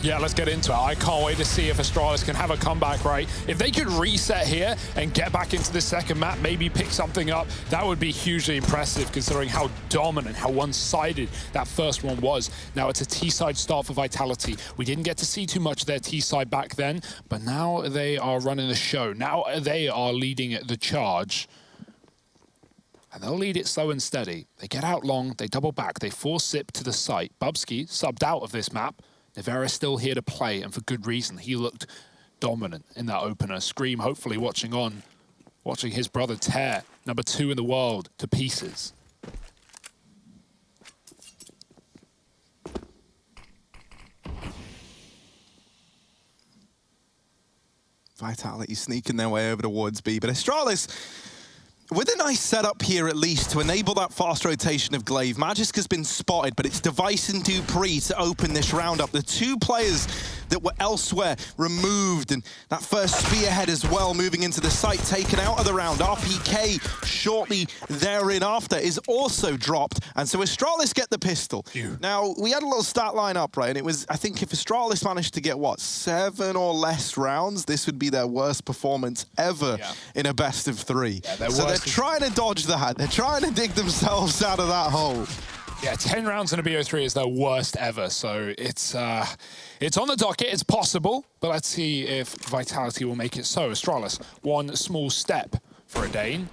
Yeah, let's get into it. I can't wait to see if Astralis can have a comeback, right? If they could reset here and get back into the second map, maybe pick something up, that would be hugely impressive considering how dominant, how one-sided that first one was. Now it's a T-side start for Vitality. We didn't get to see too much of their T-side back then, but now they are running the show. Now they are leading the charge. And they'll lead it slow and steady. They get out long, they double back, they force Sip to the site. Bubsky subbed out of this map. Nevera's still here to play, and for good reason. He looked dominant in that opener. Scream hopefully watching his brother tear number 2 in the world to pieces. Vitality sneaking their way over towards B, but Astralis, with a nice setup here at least to enable that fast rotation of Glaive. Magisk has been spotted, but it's Device and Dupree to open this round up. The two players that were elsewhere removed, and that first spearhead as well moving into the site taken out of the round. RPK shortly therein after is also dropped, and so Astralis get the pistol. Now, we had a little stat line up, right, and it was, I think if Astralis managed to get, what, 7 or less rounds, this would be their worst performance ever in a best of 3. Yeah, so they're trying to dodge that. They're trying to dig themselves out of that hole. Yeah, 10 rounds in a BO3 is their worst ever, so it's on the docket, it's possible, but let's see if Vitality will make it so. Astralis, one small step for a Dane.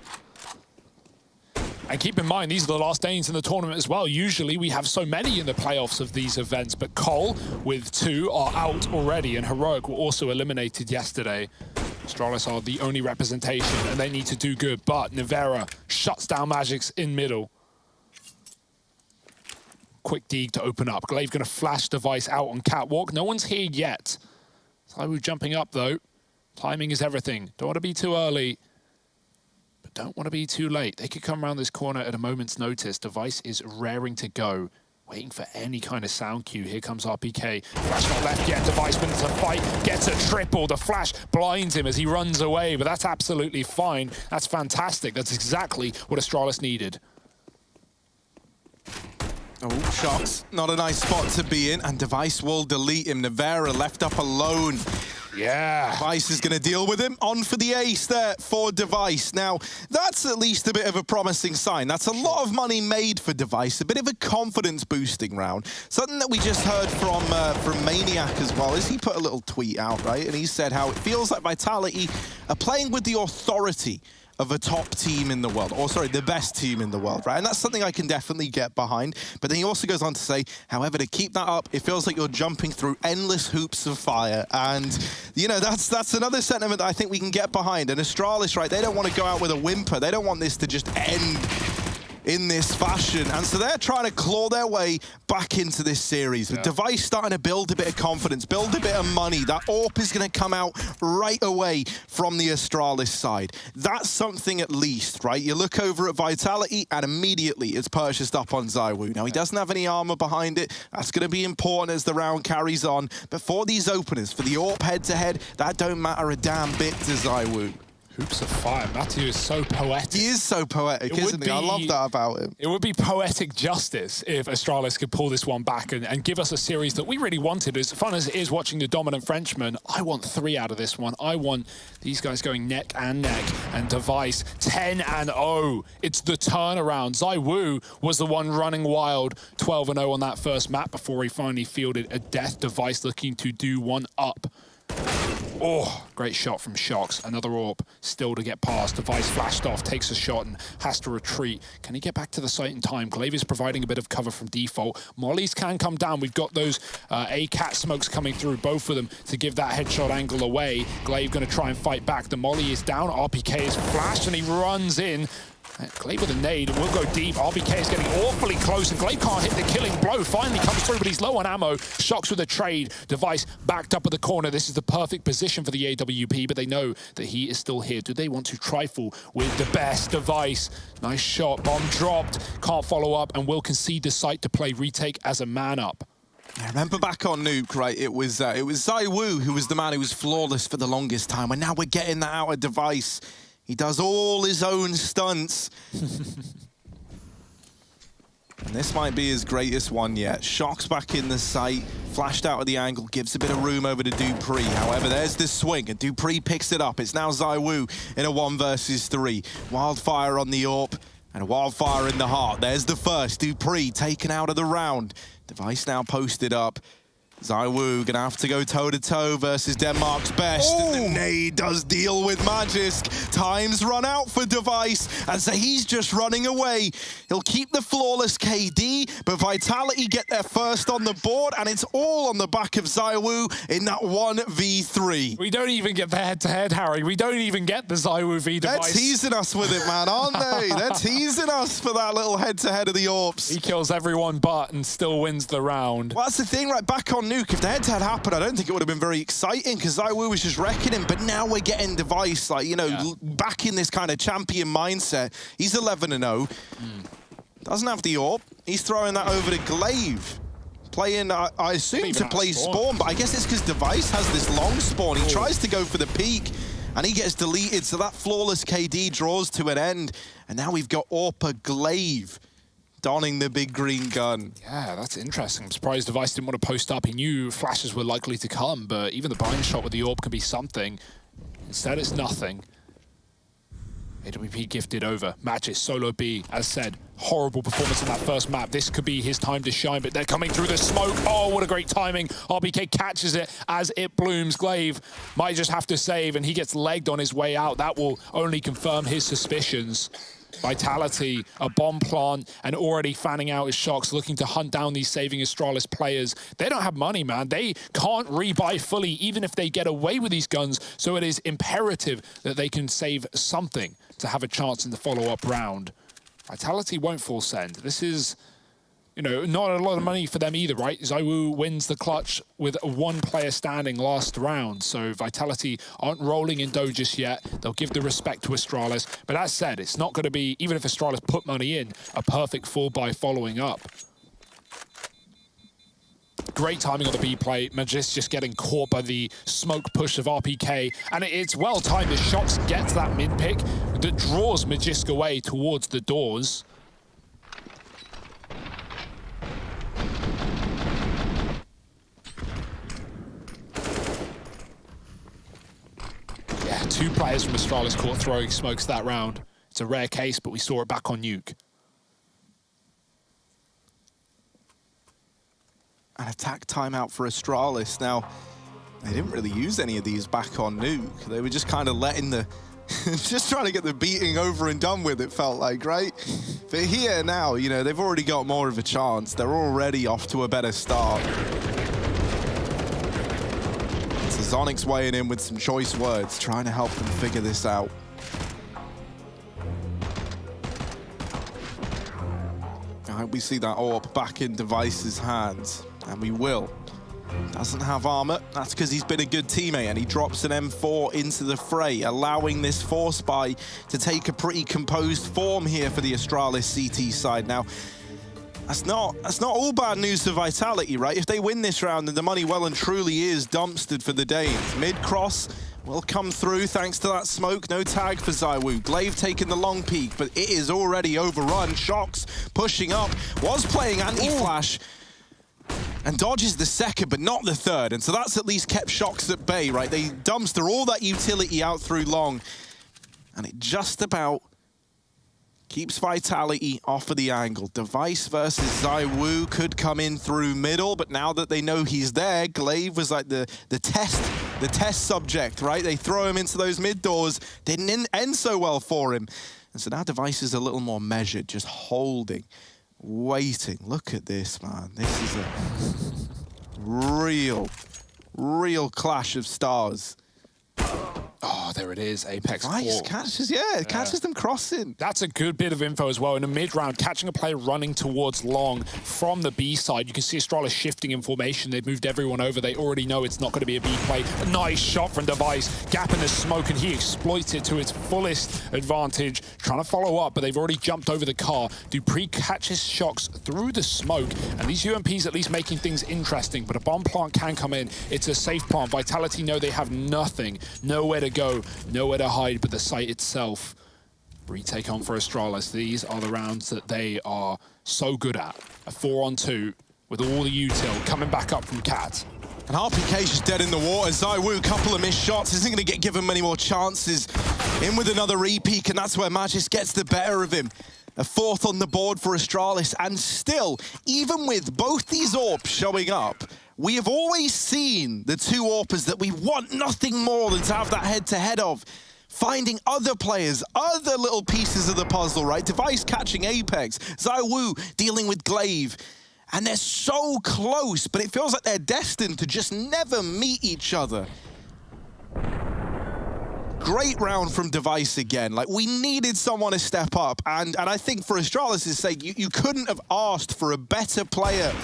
And keep in mind, these are the last Danes in the tournament as well. Usually we have so many in the playoffs of these events, but Cole with 2 are out already, and Heroic were also eliminated yesterday. Astralis are the only representation, and they need to do good, but Nevera shuts down Magic's in middle. Quick dig to open up. Glaive gonna flash Device out on catwalk. No one's here yet. ZywOo jumping up though. Timing is everything. Don't want to be too early, but don't want to be too late. They could come around this corner at a moment's notice. Device is raring to go, waiting for any kind of sound cue. Here comes RPK. Flash not left yet. Device wins the fight, gets a triple. The flash blinds him as he runs away, but that's absolutely fine. That's fantastic. That's exactly what Astralis needed. Oh, shots. Not a nice spot to be in, and Device will delete him. Nevera left up alone. Yeah. Device is going to deal with him. On for the ace there for Device. Now, that's at least a bit of a promising sign. That's a lot of money made for Device, a bit of a confidence-boosting round. Something that we just heard from Maniac as well, is he put a little tweet out, right? And he said how it feels like Vitality are playing with the authority of a top team in the world, or sorry, the best team in the world, right? And that's something I can definitely get behind. But then he also goes on to say, however, to keep that up, it feels like you're jumping through endless hoops of fire. And, you know, that's another sentiment that I think we can get behind. And Astralis, right, they don't want to go out with a whimper. They don't want this to just end in this fashion, and so they're trying to claw their way back into this series. With Device starting to build a bit of confidence, build a bit of money. That AWP is going to come out right away from the Astralis side. That's something at least, right? You look over at Vitality, and immediately it's purchased up on ZywOo. Now, he doesn't have any armor behind it. That's going to be important as the round carries on. But for these openers, for the AWP head-to-head, that don't matter a damn bit to ZywOo. Hoops of fire. Matthew is so poetic. He is so poetic, isn't he? I love that about him. It would be poetic justice if Astralis could pull this one back and give us a series that we really wanted. As fun as it is watching the dominant Frenchman, I want 3 out of this one. I want these guys going neck and neck, and Device 10-0. It's the turnaround. ZywOo was the one running wild, 12-0 on that first map before he finally fielded a death. Device looking to do one up. Oh, great shot from Shox. Another AWP still to get past. Device flashed off, takes a shot and has to retreat. Can he get back to the site in time? Glaive is providing a bit of cover from default. Mollies can come down. We've got those A-Cat smokes coming through, both of them, to give that headshot angle away. Glaive going to try and fight back. The Molly is down. RPK is flashed and he runs in. Glaive with a nade, and we'll go deep. RPK is getting awfully close, and Glaive can't hit the killing blow. Finally comes through, but he's low on ammo. Shox with a trade. Device backed up at the corner. This is the perfect position for the AWP, but they know that he is still here. Do they want to trifle with the best? Device? Nice shot. Bomb dropped. Can't follow up, and will concede the site to play retake as a man up. I remember back on Nuke, right, it was ZywOo who was the man who was flawless for the longest time, and now we're getting that out of Device. He does all his own stunts. And this might be his greatest one yet. Shock's back in the sight, flashed out of the angle, gives a bit of room over to Dupree. However, there's the swing, and Dupree picks it up. It's now ZywOo in a 1 versus 3. Wildfire on the AWP, and a wildfire in the heart. There's the first. Dupree taken out of the round. Device now posted up. ZywOo gonna have to go toe-to-toe versus Denmark's best. Oh. And the nade does deal with Magisk. Time's run out for Device, and so he's just running away. He'll keep the flawless KD, but Vitality get their first on the board, and it's all on the back of ZywOo in that 1v3. We don't even get the head-to-head, Harry. We don't even get the ZywOo v Device. They're teasing us with it, man, aren't they? They're teasing us for that little head-to-head of the AWPs. He kills everyone but and still wins the round. Well, that's the thing, right? Back on Nuke, if the head-to-head happened, I don't think it would have been very exciting because ZywOo was just wrecking him. But now we're getting Device, like, you know, back in this kind of champion mindset. He's 11-0. Doesn't have the AWP. He's throwing that over to Glaive. Playing, I assume, to play spawn, but I guess it's because Device has this long spawn. He tries to go for the peak, and he gets deleted, so that flawless KD draws to an end. And now we've got AWP Glaive donning the big green gun. Yeah, that's interesting. I'm surprised Device didn't want to post up. He knew flashes were likely to come, but even the blind shot with the AWP can be something. Instead, it's nothing. AWP gifted over. Magisk, solo B, as said. Horrible performance in that first map. This could be his time to shine, but they're coming through the smoke. Oh, what a great timing. RBK catches it as it blooms. Glaive might just have to save, and he gets legged on his way out. That will only confirm his suspicions. Vitality, a bomb plant, and already fanning out his Shocks, looking to hunt down these saving Astralis players. They don't have money, man. They can't rebuy fully, even if they get away with these guns, so it is imperative that they can save something to have a chance in the follow-up round. Vitality won't full send. This is, you know, not a lot of money for them either, right? ZywOo wins the clutch with one player standing last round, so Vitality aren't rolling in dough just yet. They'll give the respect to Astralis, but that said, it's not going to be, even if Astralis put money in, a perfect full buy following up. Great timing on the B play. Magisk just getting caught by the smoke push of RPK, and it's well timed. The Shots get to that mid pick that draws Magisk away towards the doors. Yeah, 2 players from Astralis caught throwing smokes that round. It's a rare case, but we saw it back on Nuke. An attack timeout for Astralis. Now, they didn't really use any of these back on Nuke. They were just kind of letting the... just trying to get the beating over and done with, it felt like, right? But here now, you know, they've already got more of a chance. They're already off to a better start. So Zonic's weighing in with some choice words, trying to help them figure this out. I hope we see that AWP back in Device's hands. And we will. Doesn't have armor. That's because he's been a good teammate, and he drops an M4 into the fray, allowing this force buy to take a pretty composed form here for the Astralis CT side. Now, that's not all bad news for Vitality, right? If they win this round, then the money well and truly is dumpstered for the Danes. Mid-cross will come through thanks to that smoke. No tag for ZywOo. Glaive taking the long peek, but it is already overrun. Shocks pushing up. Was playing anti-flash. And dodges the second, but not the third. And so that's at least kept Shocks at bay, right? They dumpster all that utility out through long. And it just about keeps Vitality off of the angle. Device versus ZywOo could come in through middle, but now that they know he's there, Glaive was like the test subject, right? They throw him into those mid doors. Didn't end so well for him. And so now Device is a little more measured, just holding. Waiting. Look at this, man. This is a real clash of stars. Oh, there it is. Apex Nice catches, catches them crossing. That's a good bit of info as well. In the mid-round, catching a player running towards long from the B side. You can see Astralis shifting in formation. They've moved everyone over. They already know it's not going to be a B play. A nice shot from Device. Gap in the smoke, and he exploits it to its fullest advantage. Trying to follow up, but they've already jumped over the car. Dupree catches Shocks through the smoke, and these UMPs at least making things interesting, but a bomb plant can come in. It's a safe plant. Vitality know they have nothing. Nowhere to go, nowhere to hide but the site itself. Retake on for Astralis. These are the rounds that they are so good at. A 4-on-2 with all the util coming back up from Cat. And RPK's just dead in the water. ZywOo, couple of missed shots, isn't going to get given many more chances. In with another repeat, and that's where Magis gets the better of him. A fourth on the board for Astralis, and still, even with both these AWPs showing up, we have always seen the two AWPers that we want nothing more than to have that head-to-head of. Finding other players, other little pieces of the puzzle, right? Device catching Apex, ZywOo dealing with Glaive. And they're so close, but it feels like they're destined to just never meet each other. Great round from Device again. Like, we needed someone to step up. And I think for Astralis' sake, you couldn't have asked for a better player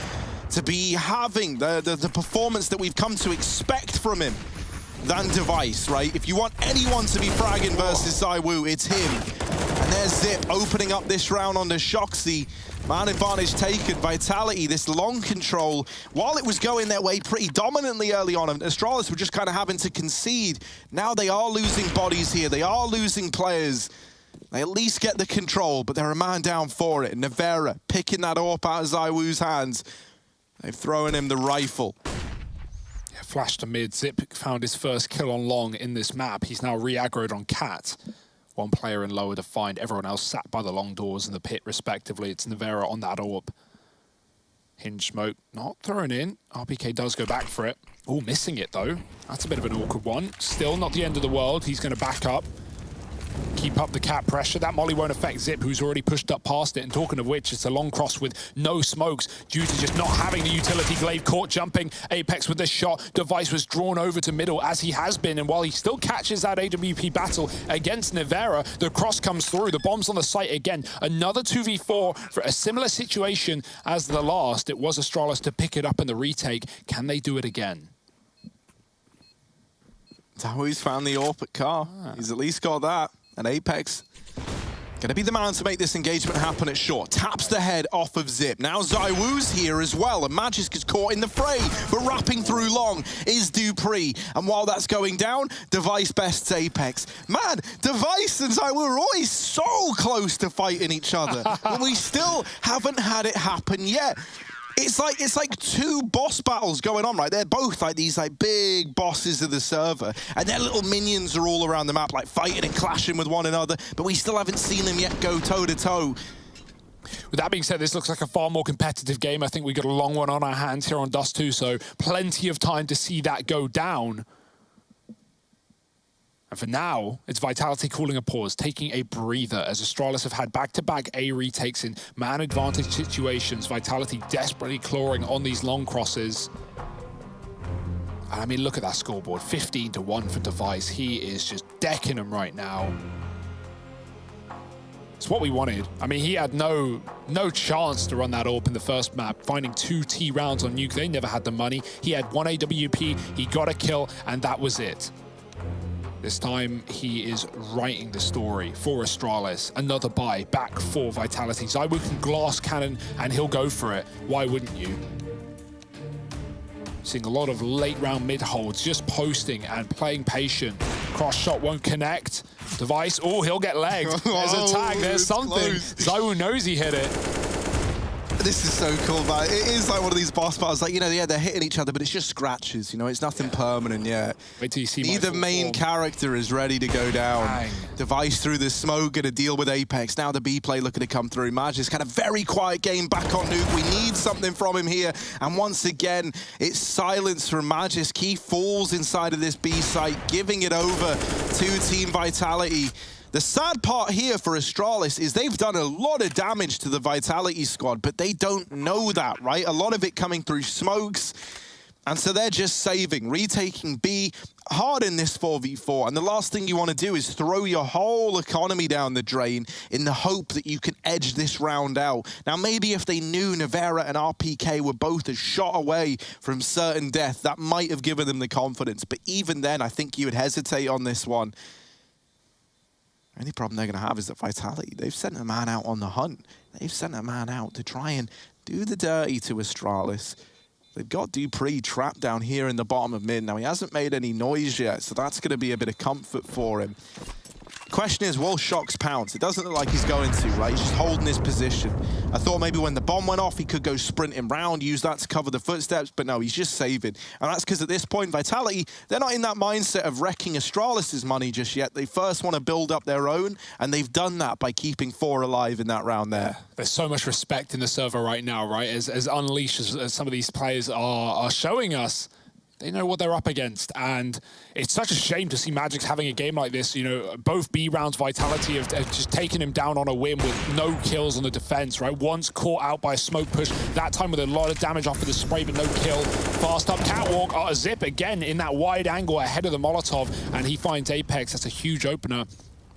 to be having the performance that we've come to expect from him than Device, right? If you want anyone to be fragging versus ZywOo, it's him. And there's Zip opening up this round on the Shoxy. Man advantage taken. Vitality, this long control, while it was going their way pretty dominantly early on, and Astralis were just kind of having to concede. Now they are losing bodies here. They are losing players. They at least get the control, but they're a man down for it. Nevera picking that AWP out of ZywOo's hands. They've thrown him the rifle. Yeah, flash to mid. Zip found his first kill on long in this map. He's now re-aggroed on Cat. One player in lower defined, everyone else sat by the long doors in the pit respectively. It's Nevera on that AWP. Hinge smoke not thrown in. RPK does go back for it. Oh, missing it though. That's a bit of an awkward one. Still not the end of the world. He's going to back up. Keep up the Cat pressure. That molly won't affect Zip, who's already pushed up past it. And talking of which, it's a long cross with no smokes due to just not having the utility. Glaive caught jumping. Apex with this shot. Device was drawn over to middle as he has been. And while he still catches that AWP battle against Nevera, the cross comes through. The bomb's on the site again. Another 2v4 for a similar situation as the last. It was Astralis to pick it up in the retake. Can they do it again? ZywOo's found the AWP at Car. He's at least got that. And Apex gonna be the man to make this engagement happen at short. Taps the head off of Zip. Now ZywOo's here as well, and Magisk is caught in the fray, but wrapping through long is Dupree. And while that's going down, Device bests Apex. Man, Device and ZywOo are always so close to fighting each other, but we still haven't had it happen yet. It's like two boss battles going on, right? They're both like these like big bosses of the server, and their little minions are all around the map, like fighting and clashing with one another, but we still haven't seen them yet go toe-to-toe. With that being said, this looks like a far more competitive game. I think we got a long one on our hands here on Dust2, so plenty of time to see that go down. And for now, it's Vitality calling a pause, taking a breather, as Astralis have had back-to-back A retakes in man advantage situations. Vitality desperately clawing on these long crosses. And I mean, look at that scoreboard, 15-1 for Device. He is just decking them right now. It's what we wanted. I mean, he had no chance to run that AWP in the first map, finding 2 T rounds on Nuke. They never had the money. He had 1 AWP, he got a kill, and that was it. This time, he is writing the story for Astralis. Another buy back for Vitality. ZywOo can glass cannon, and he'll go for it. Why wouldn't you? Seeing a lot of late round mid holds, just posting and playing patient. Cross shot won't connect. Device, oh, he'll get legged. There's a tag, there's something. ZywOo knows he hit it. This is so cool, man. It is like one of these boss battles. Like, you know, yeah, they're hitting each other, but it's just scratches. You know, it's nothing permanent yet. Wait till you see neither main character is ready to go down. Bang. Device through the smoke, gonna deal with Apex. Now the B play looking to come through. Magis had a very quiet game back on Nuke. We need something from him here. And once again, it's silence from Magis. He falls inside of this B site, giving it over to Team Vitality. The sad part here for Astralis is they've done a lot of damage to the Vitality squad, but they don't know that, right? A lot of it coming through smokes, and so they're just saving, retaking B hard in this 4v4, and the last thing you want to do is throw your whole economy down the drain in the hope that you can edge this round out. Now, maybe if they knew Nevera and RPK were both a shot away from certain death, that might have given them the confidence, but even then, I think you would hesitate on this one. The only problem they're going to have is that Vitality, they've sent a man out on the hunt. They've sent a man out to try and do the dirty to Astralis. They've got Dupree trapped down here in the bottom of mid. Now, he hasn't made any noise yet, so that's going to be a bit of comfort for him. Question is, will Shox pounce? It doesn't look like he's going to, right? He's just holding his position. I thought maybe when the bomb went off, he could go sprinting round, use that to cover the footsteps, but no, he's just saving. And that's because at this point, Vitality, they're not in that mindset of wrecking Astralis' money just yet. They first want to build up their own, and they've done that by keeping 4 alive in that round there. There's so much respect in the server right now, right? As unleashed as some of these players are showing us, they know what they're up against, and it's such a shame to see Magic's having a game like this. You know, both B rounds Vitality have just taken him down on a whim with no kills on the defense, right? Once caught out by a smoke push, that time with a lot of damage off of the spray, but no kill. Fast up catwalk, Zip again in that wide angle ahead of the Molotov, and he finds Apex. That's a huge opener.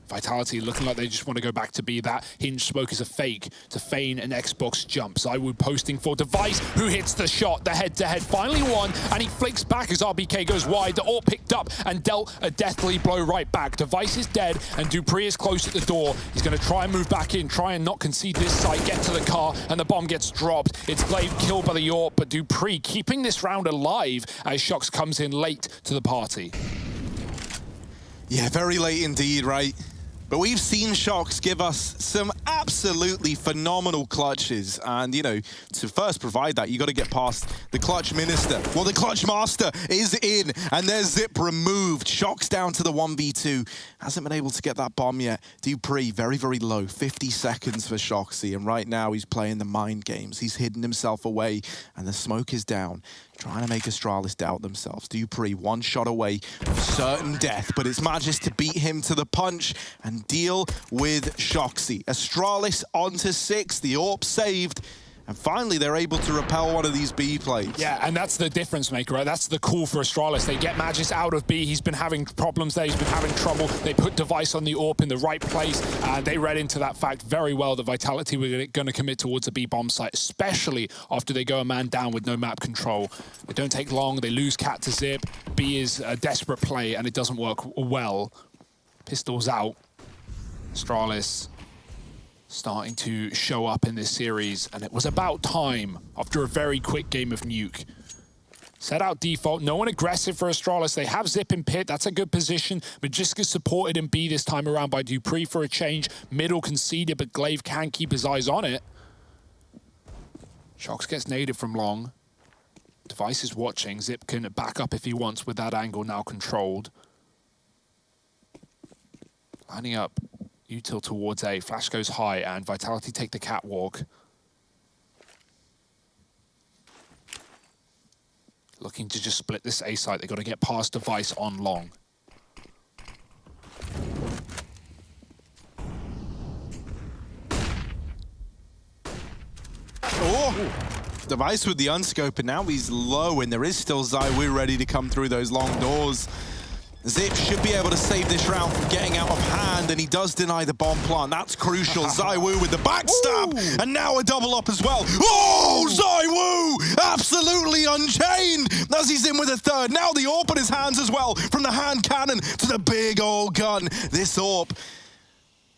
Vitality looking like they just want to go back to B. That hinge smoke is a fake to feign an Xbox jump. ZywOo posting for Device, who hits the shot, the head-to-head, finally won, and he flicks back as RBK goes wide. The AWP picked up and dealt a deathly blow right back. Device is dead, and dupreeh is close at the door. He's going to try and move back in, try and not concede this site, get to the car, and the bomb gets dropped. It's glaive killed by the AWP, but dupreeh keeping this round alive as Shox comes in late to the party. Yeah, very late indeed, right? But we've seen Shox give us some absolutely phenomenal clutches. And, you know, to first provide that, you got to get past the clutch minister. Well, the clutch master is in, and there's Zip removed. Shox down to the 1v2. Hasn't been able to get that bomb yet. dupreeh, very, very low. 50 seconds for Shoxy. And right now, he's playing the mind games. He's hidden himself away, and the smoke is down. Trying to make Astralis doubt themselves. dupreeh, one shot away from certain death, but it's Magis to beat him to the punch and deal with Shoxy. Astralis onto 6, the AWP saved, and finally they're able to repel one of these B plays. Yeah, and that's the difference maker, right? That's the call for Astralis. They get Magis out of B. He's been having problems there. He's been having trouble. They put Device on the AWP in the right place, and they read into that fact very well that Vitality were going to commit towards a B bomb site, especially after they go a man down with no map control. They don't take long. They lose Cat to Zip. B is a desperate play, and it doesn't work well. Pistols out. Astralis starting to show up in this series, and it was about time after a very quick game of Nuke. Set out default, no one aggressive for Astralis. They have Zip in pit, that's a good position. Magiska supported in B this time around by dupreeh for a change. Middle conceded, but glaive can keep his eyes on it. Shox gets naded from long. Device is watching. Zip can back up if he wants with that angle now controlled. Lining up. Util towards A, flash goes high, and Vitality take the catwalk. Looking to just split this A site. They got to get past Device on long. Oh! Device with the unscope, and now he's low, and there is still ZywOo ready to come through those long doors. Zip should be able to save this round from getting out of hand, and he does deny the bomb plant. That's crucial. ZywOo with the backstab, Ooh. and now a double up as well. Oh, ZywOo! Absolutely unchained as he's in with a third. Now the AWP in his hands as well, from the hand cannon to the big old gun. This AWP,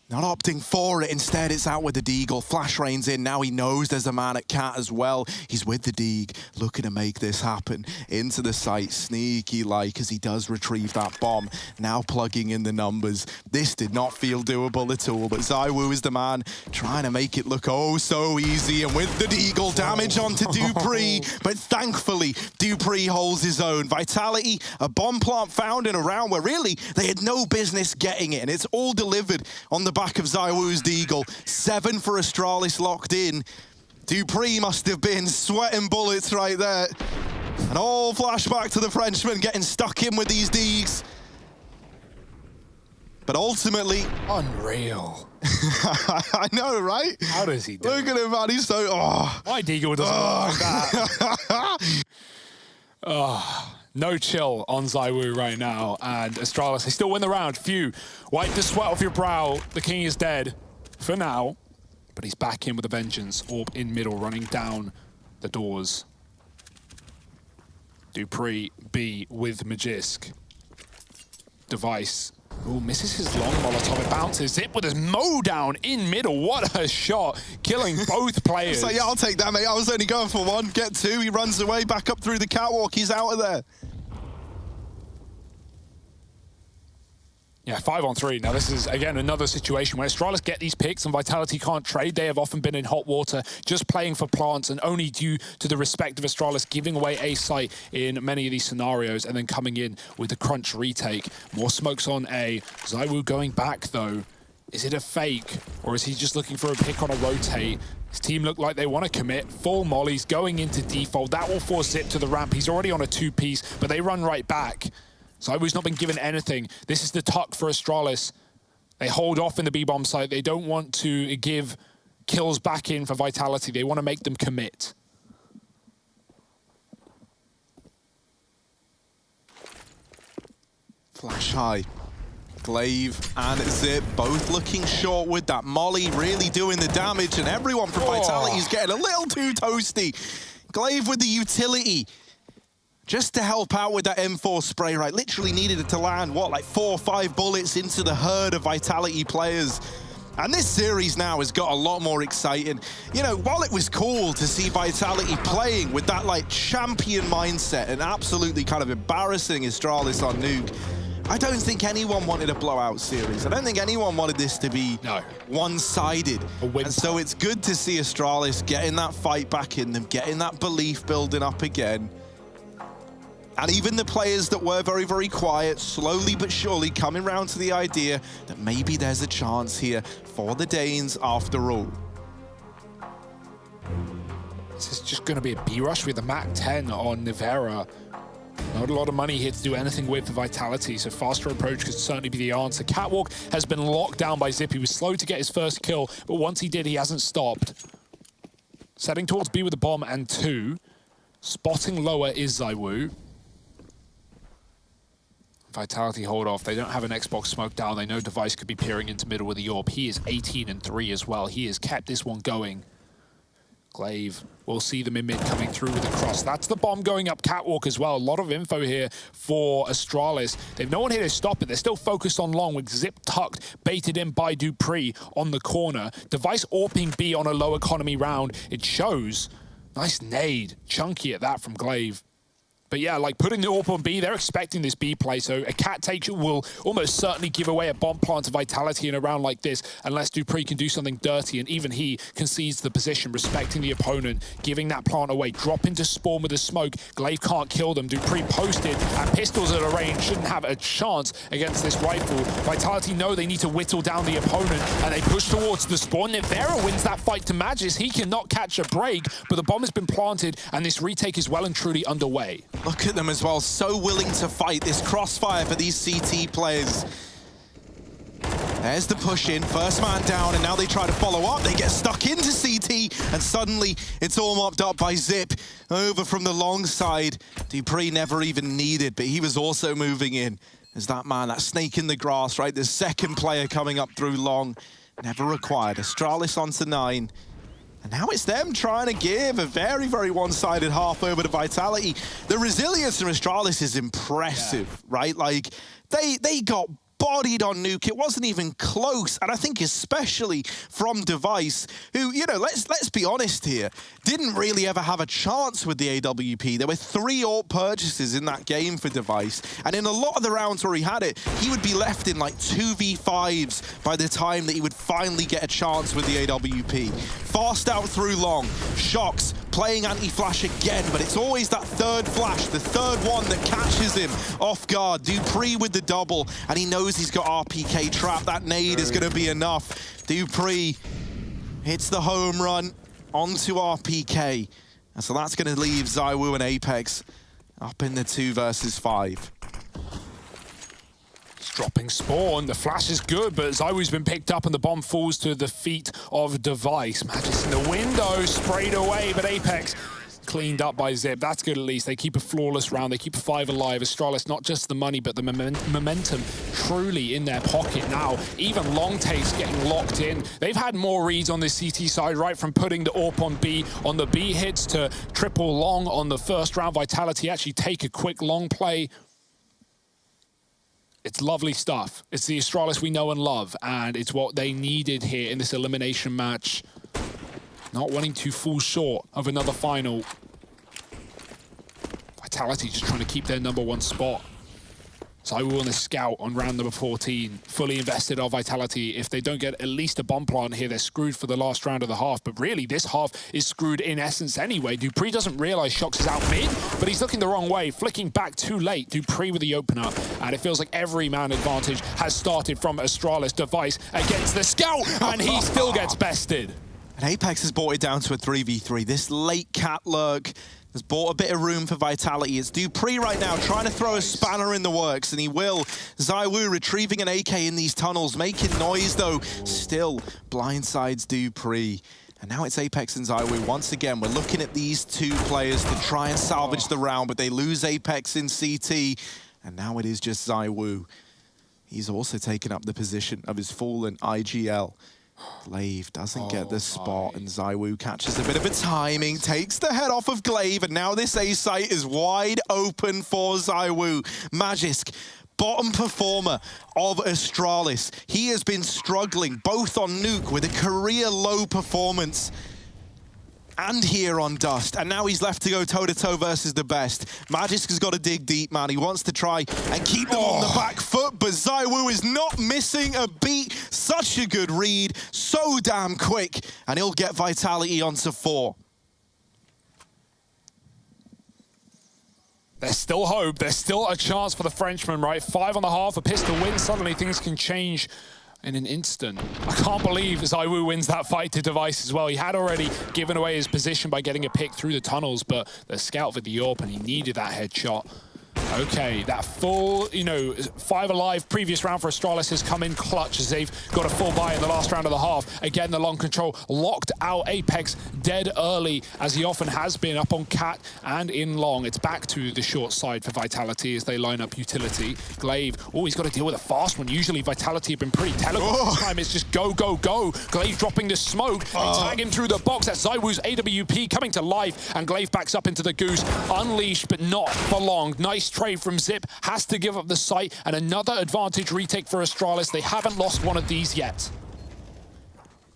not opting for it. Instead, it's out with the Deagle. Flash rains in. Now he knows there's a man at Cat as well. He's with the Deag, looking to make this happen. Into the site, sneaky-like, as he does retrieve that bomb. Now plugging in the numbers. This did not feel doable at all, but ZywOo is the man trying to make it look oh so easy. And with the Deagle, damage onto dupreeh. But thankfully, dupreeh holds his own. Vitality, a bomb plant found in a round where really they had no business getting it. And it's all delivered on the back of ZywOo's Deagle. 7 for Astralis locked in. dupreeh must have been sweating bullets right there. And all flashback to the Frenchman getting stuck in with these Deags. But ultimately... Unreal. I know, right? How does he do Look at him, man. He's so... Oh. My Deagle doesn't work like that. Oh. No chill on ZywOo right now, and Astralis, they still win the round. Phew, wipe the sweat off your brow. The king is dead for now, but he's back in with a vengeance. AWP in middle, running down the doors. dupreeh B with Magisk. Device. Ooh, misses his long Molotov. It bounces. Zip with his mow down in middle. What a shot. Killing both players. So yeah, I'll take that, mate. I was only going for one. Get 2. He runs away, back up through the catwalk. He's out of there. Yeah, 5-on-3. Now, this is, again, another situation where Astralis get these picks and Vitality can't trade. They have often been in hot water, just playing for plants, and only due to the respect of Astralis giving away a site in many of these scenarios and then coming in with the crunch retake. More smokes on A. ZywOo going back, though. Is it a fake, or is he just looking for a pick on a rotate? His team look like they want to commit. Full mollies going into default. That will force Zip to the ramp. He's already on a two-piece, but they run right back. ZywOo's not been given anything. This is the tuck for Astralis. They hold off in the B-bomb site. They don't want to give kills back in for Vitality. They want to make them commit. Flash high. Glaive and Zip both looking short with that molly, really doing the damage, and everyone from Vitality is getting a little too toasty. Glaive with the utility. Just to help out with that M4 spray, right? Literally needed it to land, what, like 4 or 5 bullets into the herd of Vitality players. And this series now has got a lot more exciting. You know, while it was cool to see Vitality playing with that, like, champion mindset and absolutely kind of embarrassing Astralis on Nuke, I don't think anyone wanted a blowout series. I don't think anyone wanted this to be one-sided. And so it's good to see Astralis getting that fight back in them, getting that belief building up again. And even the players that were very, very quiet, slowly but surely coming around to the idea that maybe there's a chance here for the Danes after all. This is just going to be a B-rush with a MAC-10 on Nivera. Not a lot of money here to do anything with for Vitality, so faster approach could certainly be the answer. Catwalk has been locked down by Zip. He was slow to get his first kill, but once he did, he hasn't stopped. Setting towards B with the bomb and 2. Spotting lower is ZywOo. Vitality hold off. They don't have an Xbox smoke down. They know Device could be peering into middle with the AWP. He is 18-3 as well. He has kept this one going. Glaive will see them in mid coming through with a cross. That's the bomb going up Catwalk as well. A lot of info here for Astralis. They've no one here to stop it. They're still focused on long with Zip tucked, baited in by Dupree on the corner. Device AWPing B on a low economy round. It shows. Nice nade. Chunky at that from Glaive. But yeah, like putting the AWP on B, they're expecting this B play, so a cat take will almost certainly give away a bomb plant to Vitality in a round like this, unless Dupree can do something dirty, and even he concedes the position, respecting the opponent, giving that plant away, drop into spawn with a smoke. Glaive can't kill them. Dupree posted, and pistols at a range shouldn't have a chance against this rifle. Vitality know they need to whittle down the opponent, and they push towards the spawn. Nivera wins that fight to Magis. He cannot catch a break, but the bomb has been planted, and this retake is well and truly underway. Look at them as well, so willing to fight this crossfire for these CT players. There's the push in, first man down, and now they try to follow up. They get stuck into CT, and suddenly it's all mopped up by Zip over from the long side. Dupree never even needed, but he was also moving in. There's that man, that snake in the grass, right? The second player coming up through long, never required. Astralis onto 9. And now it's them trying to give a very, very one-sided half over to Vitality. The resilience from Astralis is impressive, right? Like, they got bodied on Nuke. It wasn't even close. And I think especially from Device, who, you know, let's be honest here, didn't really ever have a chance with the AWP. There were 3 AWP purchases in that game for Device. And in a lot of the rounds where he had it, he would be left in like 2v5s by the time that he would finally get a chance with the AWP. Fast out through long. Shocks playing anti-flash again, but it's always that third flash, the third one that catches him off guard. Dupree with the double, and he knows he's got RPK trap. That nade is going to be enough. Dupree hits the home run onto RPK. And so that's going to leave ZywOo and Apex up in the 2 versus 5. Dropping spawn, the flash is good, but ZywOo's been picked up and the bomb falls to the feet of Device. Magis in the window, sprayed away, but Apex cleaned up by Zip. That's good at least. They keep a flawless round. They keep a 5 alive. Astralis, not just the money, but the momentum truly in their pocket now. Even long takes getting locked in. They've had more reads on this CT side, right from putting the AWP on B, on the B hits to triple long on the first round. Vitality actually take a quick long play. It's lovely stuff. It's the Astralis we know and love, and it's what they needed here in this elimination match. Not wanting to fall short of another final. Vitality just trying to keep their #1 spot. ZywOo on the scout on round number 14, fully invested on Vitality. If they don't get at least a bomb plant here, they're screwed for the last round of the half. But really, this half is screwed in essence anyway. dupreeh doesn't realize Shox is out mid, but he's looking the wrong way, flicking back too late. dupreeh with the opener, and it feels like every man advantage has started from Astralis. Device against the scout, and he still gets bested. And Apex has brought it down to a 3v3. This late cat lurk has bought a bit of room for Vitality. It's dupreeh right now trying to throw a spanner in the works, and he will. ZywOo retrieving an AK in these tunnels, making noise though. Still blindsides dupreeh. And now it's Apex and ZywOo. Once again, we're looking at these two players to try and salvage the round, but they lose Apex in CT, and now it is just ZywOo. He's also taken up the position of his fallen IGL. Glaive doesn't get the spot, and ZywOo catches a bit of a timing, takes the head off of Glaive, and now this A site is wide open for ZywOo. Magisk, bottom performer of Astralis. He has been struggling both on Nuke with a career low performance and here on Dust, and now he's left to go toe-to-toe versus the best. Magisk has got to dig deep, man. He wants to try and keep them on the back foot, but ZywOo is not missing a beat. Such a good read, so damn quick, and he'll get Vitality onto 4. There's still hope. There's still a chance for the Frenchman, right? 5 on the half, a pistol win. Suddenly things can change in an instant. I can't believe ZywOo wins that fight to Device as well. He had already given away his position by getting a pick through the tunnels, but the scout with the AWP, and he needed that headshot. Okay, that full, 5 alive previous round for Astralis has come in clutch as they've got a full buy in the last round of the half. Again, the long control locked out. Apex dead early, as he often has been, up on Cat and in long. It's back to the short side for Vitality as they line up utility. Glaive, he's got to deal with a fast one. Usually Vitality have been pretty telegraphed. This time it's just go, go, go. Glaive dropping the smoke. They tag him through the box. That's ZywOo's AWP coming to life, and Glaive backs up into the goose. Unleashed, but not for long. Nice trade from Zip, has to give up the site, and another advantage retake for Astralis. They haven't lost one of these yet.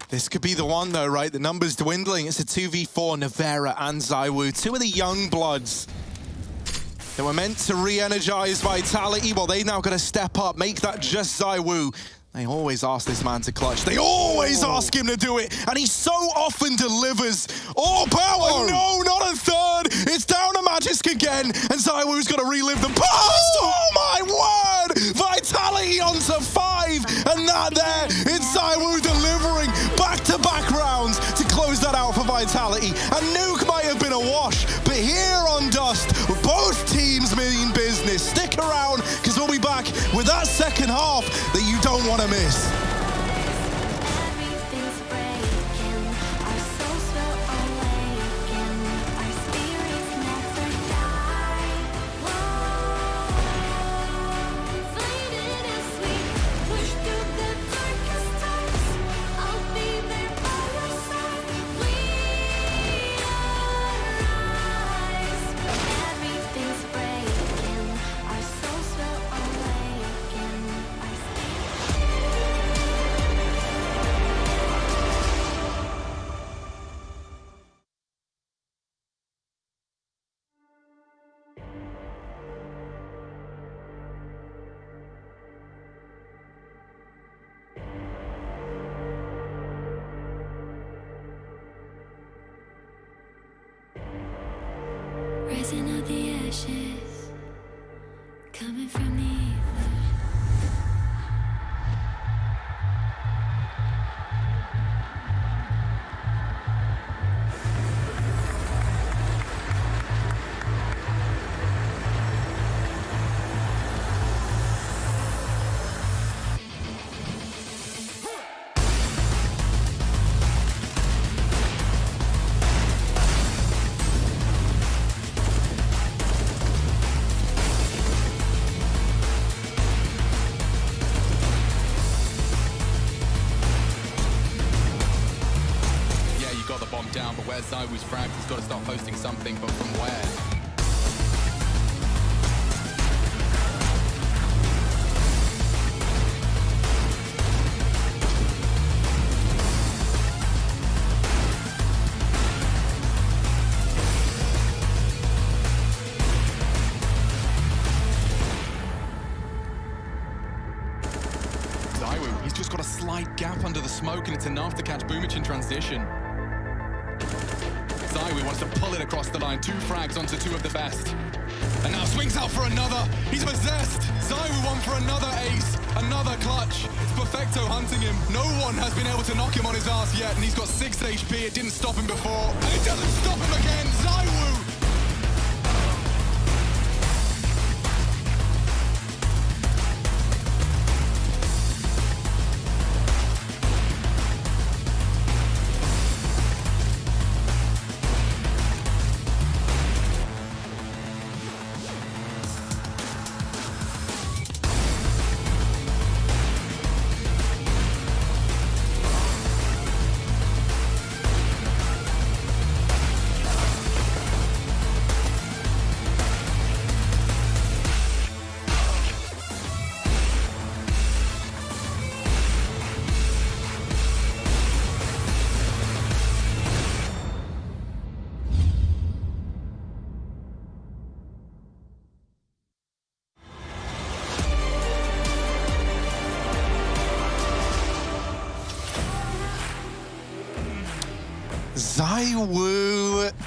This could be the one though, right? The numbers dwindling. It's a 2v4, Navera and ZywOo. Two of the young bloods that were meant to re-energize Vitality. Well, they now got to step up, make that just ZywOo. They always ask this man to clutch. They always ask him to do it, and he so often delivers. Oh, power! No, not a third! It's down to Magisk again, and ZywOo's got to relive the past! Oh my word! Vitality onto 5, and that there, it's ZywOo delivering back-to-back rounds to close that out for Vitality. And Nuke might have been a wash, but here on Dust, both teams mean business. Stick around, because we'll be back with that second half that you don't want to miss. Rising out the ashes, coming from the ether. Down, but where's ZywOo's frags? He's got to start posting something, but from where? He's just got a slight gap under the smoke, and it's enough to catch Boomich in transition. ZywOo wants to pull it across the line. 2 frags onto 2 of the best. And now swings out for another. He's possessed. ZywOo won for another ace, another clutch. It's Perfecto hunting him. No one has been able to knock him on his ass yet, and he's got 6 HP. It didn't stop him before, and it doesn't stop him again. ZywOo!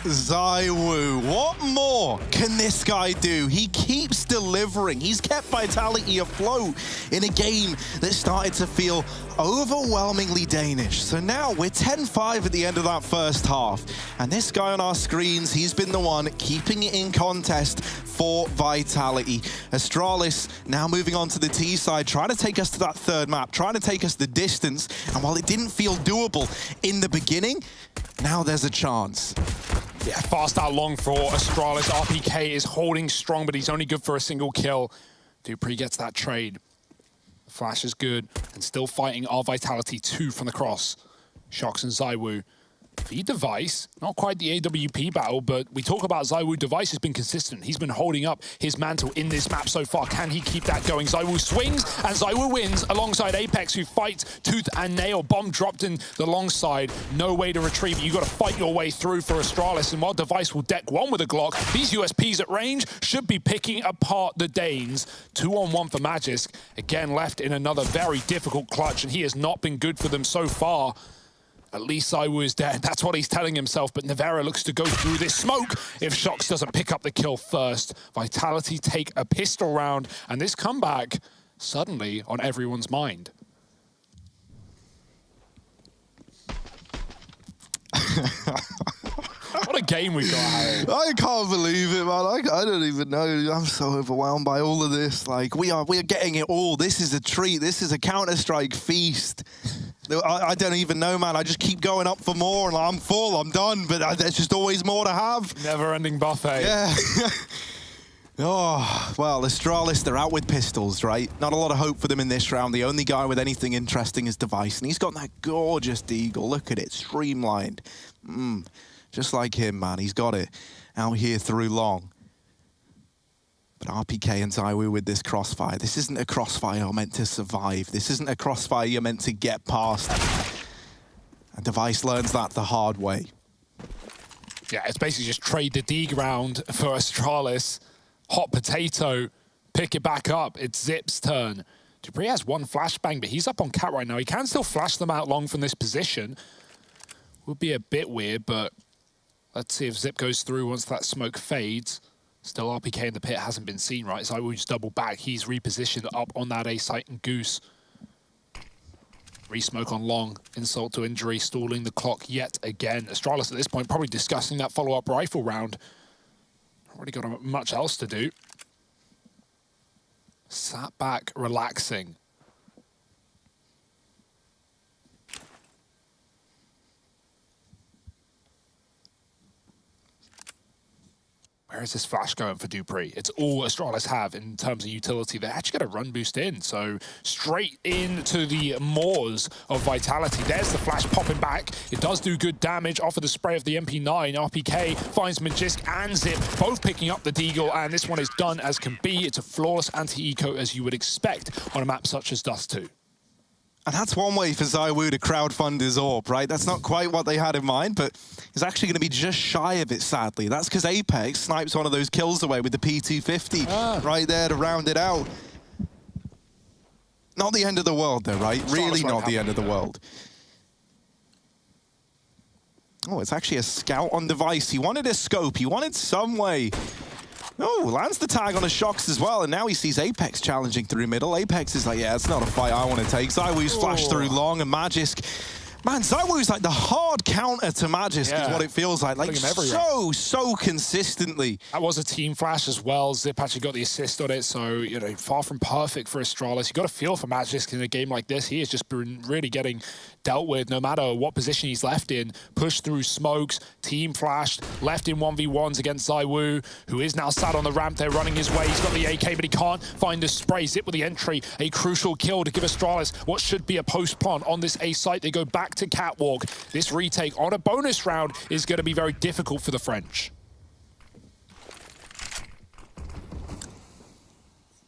ZywOo. What more can this guy do? He keeps delivering. He's kept Vitality afloat in a game that started to feel overwhelmingly Danish. So now we're 10-5 at the end of that first half. And this guy on our screens, he's been the one keeping it in contest for Vitality. Astralis now moving on to the T side, trying to take us to that third map, trying to take us the distance. And while it didn't feel doable in the beginning, now there's a chance. Yeah, fast out long for Astralis. RPK is holding strong, but he's only good for a single kill. dupreeh gets that trade. Flash is good, and still fighting our Vitality 2 from the cross. Shox and ZywOo. The Device, not quite the AWP battle, but we talk about ZywOo. Device has been consistent. He's been holding up his mantle in this map so far. Can he keep that going? ZywOo swings, and ZywOo wins alongside Apex, who fights tooth and nail. Bomb dropped in the long side. No way to retrieve it. You've got to fight your way through for Astralis, and while Device will deck one with a Glock, these USPs at range should be picking apart the Danes. 2-on-1 for Magisk. Again, left in another very difficult clutch, and he has not been good for them so far. At least ZywOo is dead. That's what he's telling himself, but Nevera looks to go through this smoke if Shox doesn't pick up the kill first. Vitality take a pistol round, and this comeback suddenly on everyone's mind. What a game we got, Harry. I can't believe it, man. I don't even know. I'm so overwhelmed by all of this. Like, we are getting it all. This is a treat. This is a Counter-Strike feast. I don't even know, man. I just keep going up for more, and I'm full. I'm done, but there's just always more to have. Never-ending buffet. Yeah. Oh, well, Astralis, they're out with pistols, right? Not a lot of hope for them in this round. The only guy with anything interesting is Device, and he's got that gorgeous deagle. Look at it, streamlined. Just like him, man. He's got it out here through long. But RPK and ZywOo with this crossfire. This isn't a crossfire you're meant to survive. This isn't a crossfire you're meant to get past. And Device learns that the hard way. Yeah, it's basically just trade the dig round for Astralis. Hot potato, pick it back up. It's Zip's turn. dupreeh has one flashbang, but he's up on Cat right now. He can still flash them out long from this position. Would be a bit weird, but let's see if Zip goes through once that smoke fades. Still RPK in the pit hasn't been seen, right? So I will just double back. He's repositioned up on that A site, and Goose. Re-smoke on long, insult to injury, stalling the clock yet again. Astralis at this point probably discussing that follow-up rifle round. Not really got much else to do. Sat back, relaxing. Where is this flash going for dupreeh? It's all Astralis have in terms of utility. They actually get a run boost in, so straight into the maws of Vitality. There's the flash popping back. It does do good damage off of the spray of the MP9. RPK finds Magisk and Zip, both picking up the deagle, and this one is done as can be. It's a flawless anti-eco as you would expect on a map such as Dust2. And that's one way for ZywOo to crowdfund his AWP, right? That's not quite what they had in mind, but it's actually going to be just shy of it, sadly. That's because Apex snipes one of those kills away with the P250 right there to round it out. Not the end of the world, though, right? Really not the end of the world. Oh, it's actually a scout on device. He wanted a scope. He wanted some way. Oh, lands the tag on a Shox as well, and now he sees Apex challenging through middle. Apex is like, yeah, it's not a fight I want to take. ZywOo's flashed through long, and Magisk... Man, ZywOo's like the hard counter to Magisk is what it feels like. Like, so consistently. That was a team flash as well. Zip actually got the assist on it, so, you know, far from perfect for Astralis. You got to feel for Magisk in a game like this. He has just been really getting dealt with no matter what position he's left in. Pushed through smokes, team flashed, left in 1v1s against ZywOo, who is now sat on the ramp there running his way. He's got the AK, but he can't find the spray. Zip with the entry, a crucial kill to give Astralis what should be a post-plant on this A site. They go back to Catwalk. This retake on a bonus round is going to be very difficult for the French.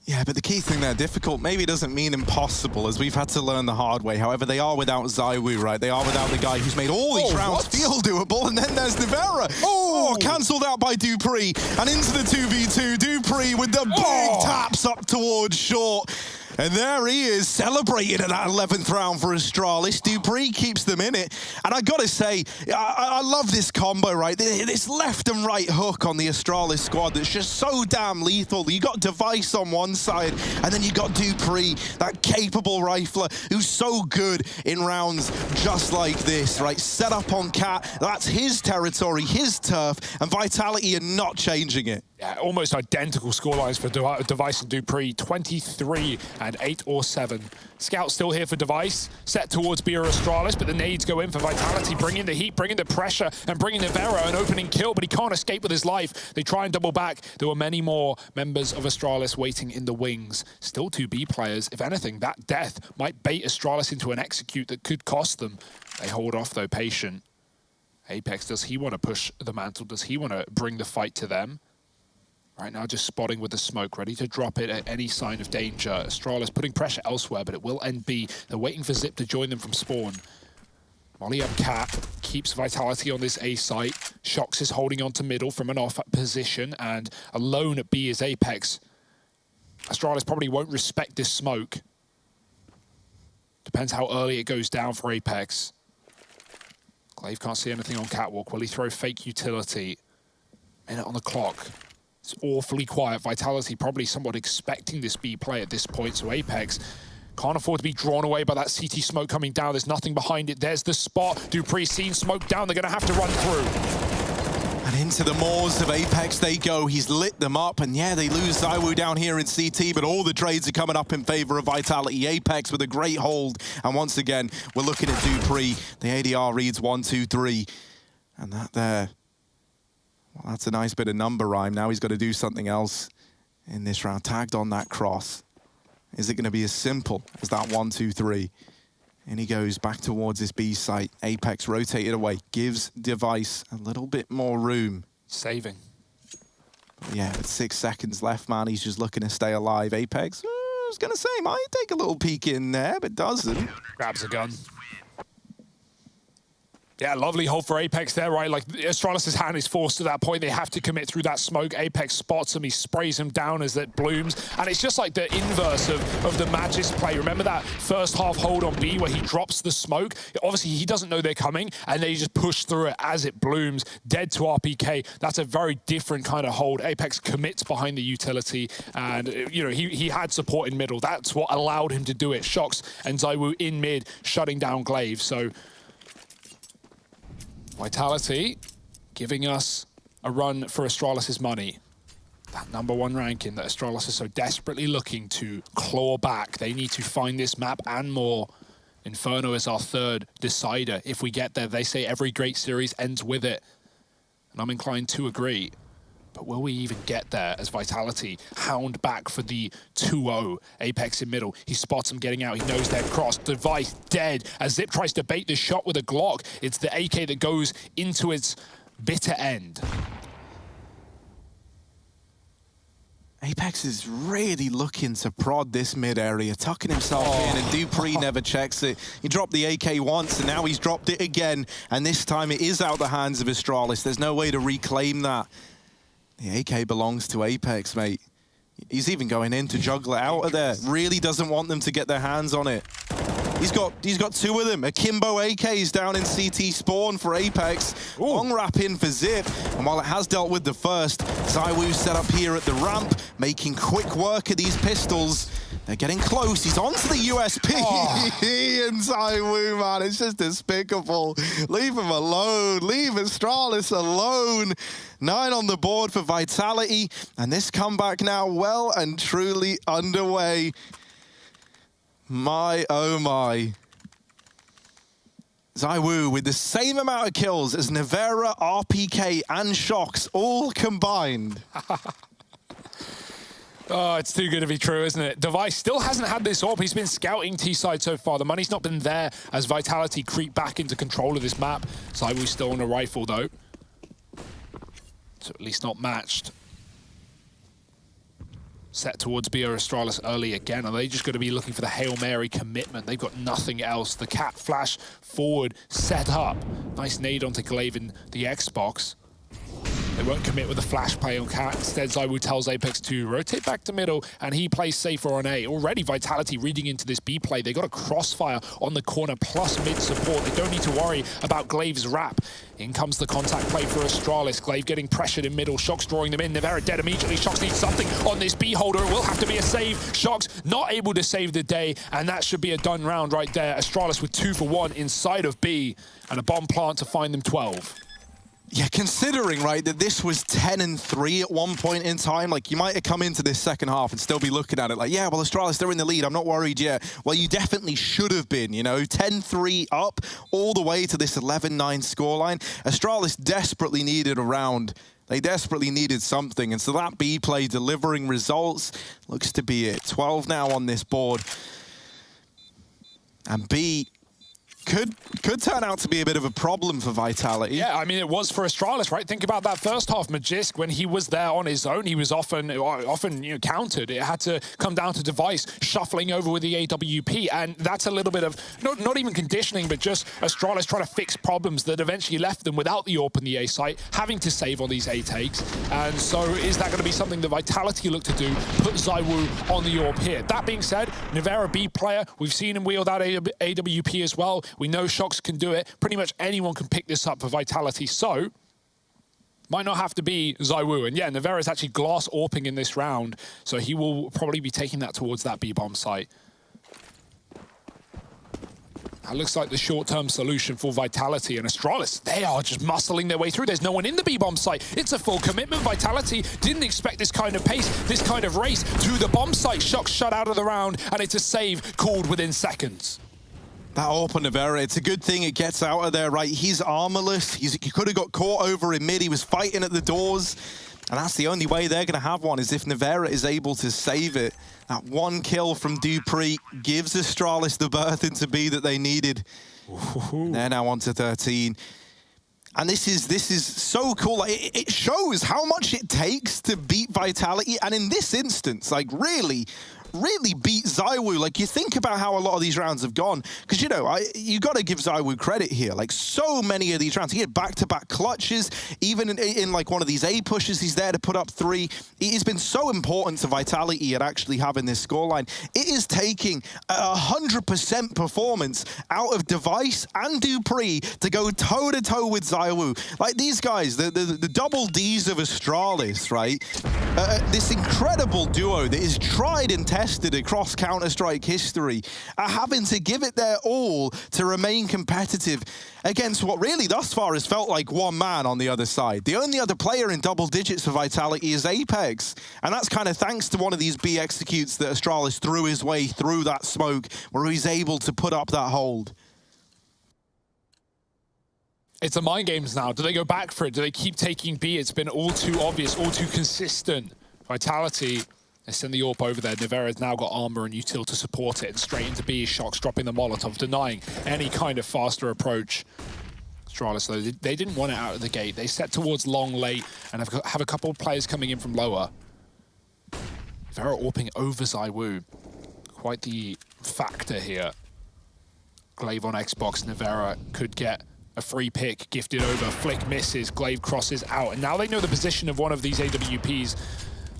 Yeah, but the key thing there, difficult, maybe doesn't mean impossible, as we've had to learn the hard way. However, they are without ZywOo, right? They are without the guy who's made all these rounds feel doable, and then there's Nivera. Oh, cancelled out by dupreeh, and into the 2v2. dupreeh with the big taps up towards short. And there he is, celebrating at that 11th round for Astralis. dupreeh keeps them in it. And I gotta say, I love this combo, right? This left and right hook on the Astralis squad that's just so damn lethal. You got Device on one side, and then you got dupreeh, that capable rifler who's so good in rounds just like this, right? Set up on Cat, that's his territory, his turf, and Vitality are not changing it. Yeah, almost identical scorelines for Device and dupreeh, 23 and 8 or 7. Scout still here for Device, set towards B or Astralis, but the nades go in for Vitality, bringing the heat, bringing the pressure, and bringing Nivera an opening kill, but he can't escape with his life. They try and double back. There were many more members of Astralis waiting in the wings. Still 2 B players. If anything, that death might bait Astralis into an execute that could cost them. They hold off, though, patient. Apex, does he want to push the mantle? Does he want to bring the fight to them? Right now, just spotting with the smoke, ready to drop it at any sign of danger. Astralis putting pressure elsewhere, but it will end B. They're waiting for Zip to join them from spawn. Molly up Cat, keeps Vitality on this A site. Shox is holding on to middle from an off position, and alone at B is Apex. Astralis probably won't respect this smoke. Depends how early it goes down for Apex. Glaive can't see anything on Catwalk. Will he throw fake utility? Minute on the clock. It's awfully quiet. Vitality probably somewhat expecting this B play at this point, so Apex can't afford to be drawn away by that CT smoke coming down. There's nothing behind it. There's the spot. dupreeh seen smoke down. They're going to have to run through. And into the maws of Apex they go. He's lit them up, and yeah, they lose ZywOo down here in CT, but all the trades are coming up in favor of Vitality. Apex with a great hold, and once again, we're looking at dupreeh. The ADR reads 1, 2, 3, and that there. Well, that's a nice bit of number rhyme. Now he's got to do something else in this round. Tagged on that cross. Is it going to be as simple as that 1, 2, 3? And he goes back towards his B site. Apex rotated away. Gives Device a little bit more room. Saving. But yeah, with 6 seconds left, man, he's just looking to stay alive. Apex, I was going to say, might take a little peek in there, but doesn't. Grabs a gun. Yeah, lovely hold for Apex there, right? Like, Astralis' hand is forced to that point. They have to commit through that smoke. Apex spots him. He sprays him down as it blooms. And it's just like the inverse of the Magisk play. Remember that first half hold on B where he drops the smoke? Obviously, he doesn't know they're coming, and they just push through it as it blooms. Dead to RPK. That's a very different kind of hold. Apex commits behind the utility, and, you know, he had support in middle. That's what allowed him to do it. Shox and ZywOo in mid, shutting down Glaive. So Vitality giving us a run for Astralis' money. That #1 ranking that Astralis is so desperately looking to claw back. They need to find this map and more. Inferno is our 3rd decider. If we get there, they say every great series ends with it. And I'm inclined to agree. But will we even get there as Vitality hound back for the 2-0? Apex in middle. He spots him getting out. He knows they're crossed. Device dead as Zip tries to bait the shot with a Glock. It's the AK that goes into its bitter end. Apex is really looking to prod this mid area, tucking himself in, and dupreeh never checks it. He dropped the AK once, and now he's dropped it again. And this time it is out the hands of Astralis. There's no way to reclaim that. The AK belongs to Apex, mate. He's even going in to juggle it out of there. Really doesn't want them to get their hands on it. He's got two of them. Akimbo AKs down in CT spawn for Apex. Ooh. Long wrap in for Zip. And while it has dealt with the first, ZywOo set up here at the ramp, making quick work of these pistols. They're getting close. He's onto the USP. Oh. And ZywOo, man, it's just despicable. Leave him alone. Leave Astralis alone. 9 on the board for Vitality. And this comeback now well and truly underway. My, oh my. ZywOo with the same amount of kills as Nevera, RPK, and Shox all combined. Oh, it's too good to be true, isn't it? Device still hasn't had this AWP. He's been scouting T-side so far. The money's not been there as Vitality creep back into control of this map. ZywOo's still on a rifle, though. So at least not matched. Set towards B or Astralis early again. Are they just going to be looking for the Hail Mary commitment? They've got nothing else. The cat flash forward, set up. Nice nade onto Glaive in the Xbox. They won't commit with a flash play on Cat. Instead, ZywOo tells Apex to rotate back to middle, and he plays safer on A. Already, Vitality reading into this B play. They got a crossfire on the corner plus mid support. They don't need to worry about Glaive's wrap. In comes the contact play for Astralis. Glaive getting pressured in middle. Shox drawing them in. Nevera dead immediately. Shox needs something on this B holder. It will have to be a save. Shox not able to save the day, and that should be a done round right there. Astralis with 2 for 1 inside of B, and a bomb plant to find them 12. Yeah, considering, right, that this was 10-3 at one point in time, like, you might have come into this second half and still be looking at it like, yeah, well, Astralis, they're in the lead. I'm not worried yet. Well, you definitely should have been, you know, 10-3 up all the way to this 11-9 scoreline. Astralis desperately needed a round. They desperately needed something, and so that B play delivering results looks to be it. 12 now on this board. And B could turn out to be a bit of a problem for Vitality. Yeah, I mean, it was for Astralis, right? Think about that first half. Magisk, when he was there on his own, he was often countered. It had to come down to Device shuffling over with the AWP, and that's a little bit of, not even conditioning, but just Astralis trying to fix problems that eventually left them without the AWP in the A site, having to save on these A takes. And so is that going to be something that Vitality look to do, put ZywOo on the AWP here? That being said, Nevera B player, we've seen him wield out AWP as well. We know Shox can do it. Pretty much anyone can pick this up for Vitality. So, might not have to be ZywOo. And yeah, Nevera is actually glass AWPing in this round. So he will probably be taking that towards that B-bomb site. That looks like the short-term solution for Vitality. And Astralis, they are just muscling their way through. There's no one in the B-bomb site. It's a full commitment. Vitality didn't expect this kind of pace, this kind of race to the bomb site. Shox shut out of the round, and it's a save called within seconds. That open Nevera, it's a good thing it gets out of there, right? He's armorless. He could have got caught over in mid. He was fighting at the doors. And that's the only way they're going to have one, is if Nevera is able to save it. That one kill from Dupree gives Astralis the berth into B that they needed. They're now on to 13. And this is so cool. Like, it shows how much it takes to beat Vitality. And in this instance, like, really beat ZywOo. Like, you think about how a lot of these rounds have gone, because, you know, you got to give ZywOo credit here. Like, so many of these rounds, he had back-to-back clutches. Even in like one of these A pushes, he's there to put up 3. He's been so important to Vitality at actually having this scoreline. It is taking 100% performance out of Device and Dupree to go toe-to-toe with ZywOo. Like, these guys, the double Ds of Astralis, right? This incredible duo that is tried and tested across Counter-Strike history are having to give it their all to remain competitive against what really thus far has felt like one man on the other side. The only other player in double digits for Vitality is Apex, and that's kind of thanks to one of these B executes that Astralis threw his way through that smoke where he's able to put up that hold. It's a mind games now. Do they go back for it? Do they keep taking B? It's been all too obvious, all too consistent. Vitality, they send the AWP over there. Nevera's now got armor and util to support it, and straight into B. Shox dropping the Molotov, denying any kind of faster approach. Astralis, though, they didn't want it out of the gate. They set towards long late and have a couple of players coming in from lower. Nevera AWPing over ZywOo. Quite the factor here. Glaive on Xbox. Nevera could get a free pick, gifted over. Flick misses. Glaive crosses out. And now they know the position of one of these AWPs.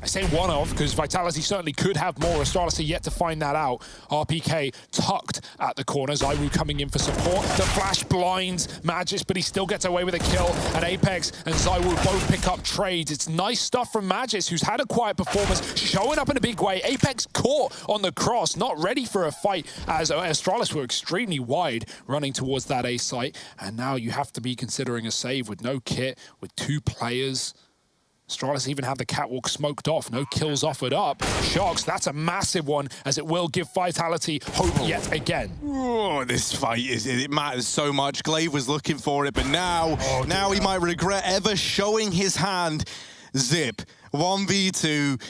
I say one of, because Vitality certainly could have more. Astralis are yet to find that out. RPK tucked at the corner. Zywoo coming in for support. The flash blinds Magis, but he still gets away with a kill. And Apex and Zywoo both pick up trades. It's nice stuff from Magis, who's had a quiet performance, showing up in a big way. Apex caught on the cross, not ready for a fight, as Astralis were extremely wide, running towards that A site. And now you have to be considering a save with no kit, with 2 players. Astralis even have the catwalk smoked off. No kills offered up. Shocks, that's a massive one, as it will give Vitality hope yet again. Oh, this fight, it matters so much. Glaive was looking for it, but now he might regret ever showing his hand. Zip, 1v2.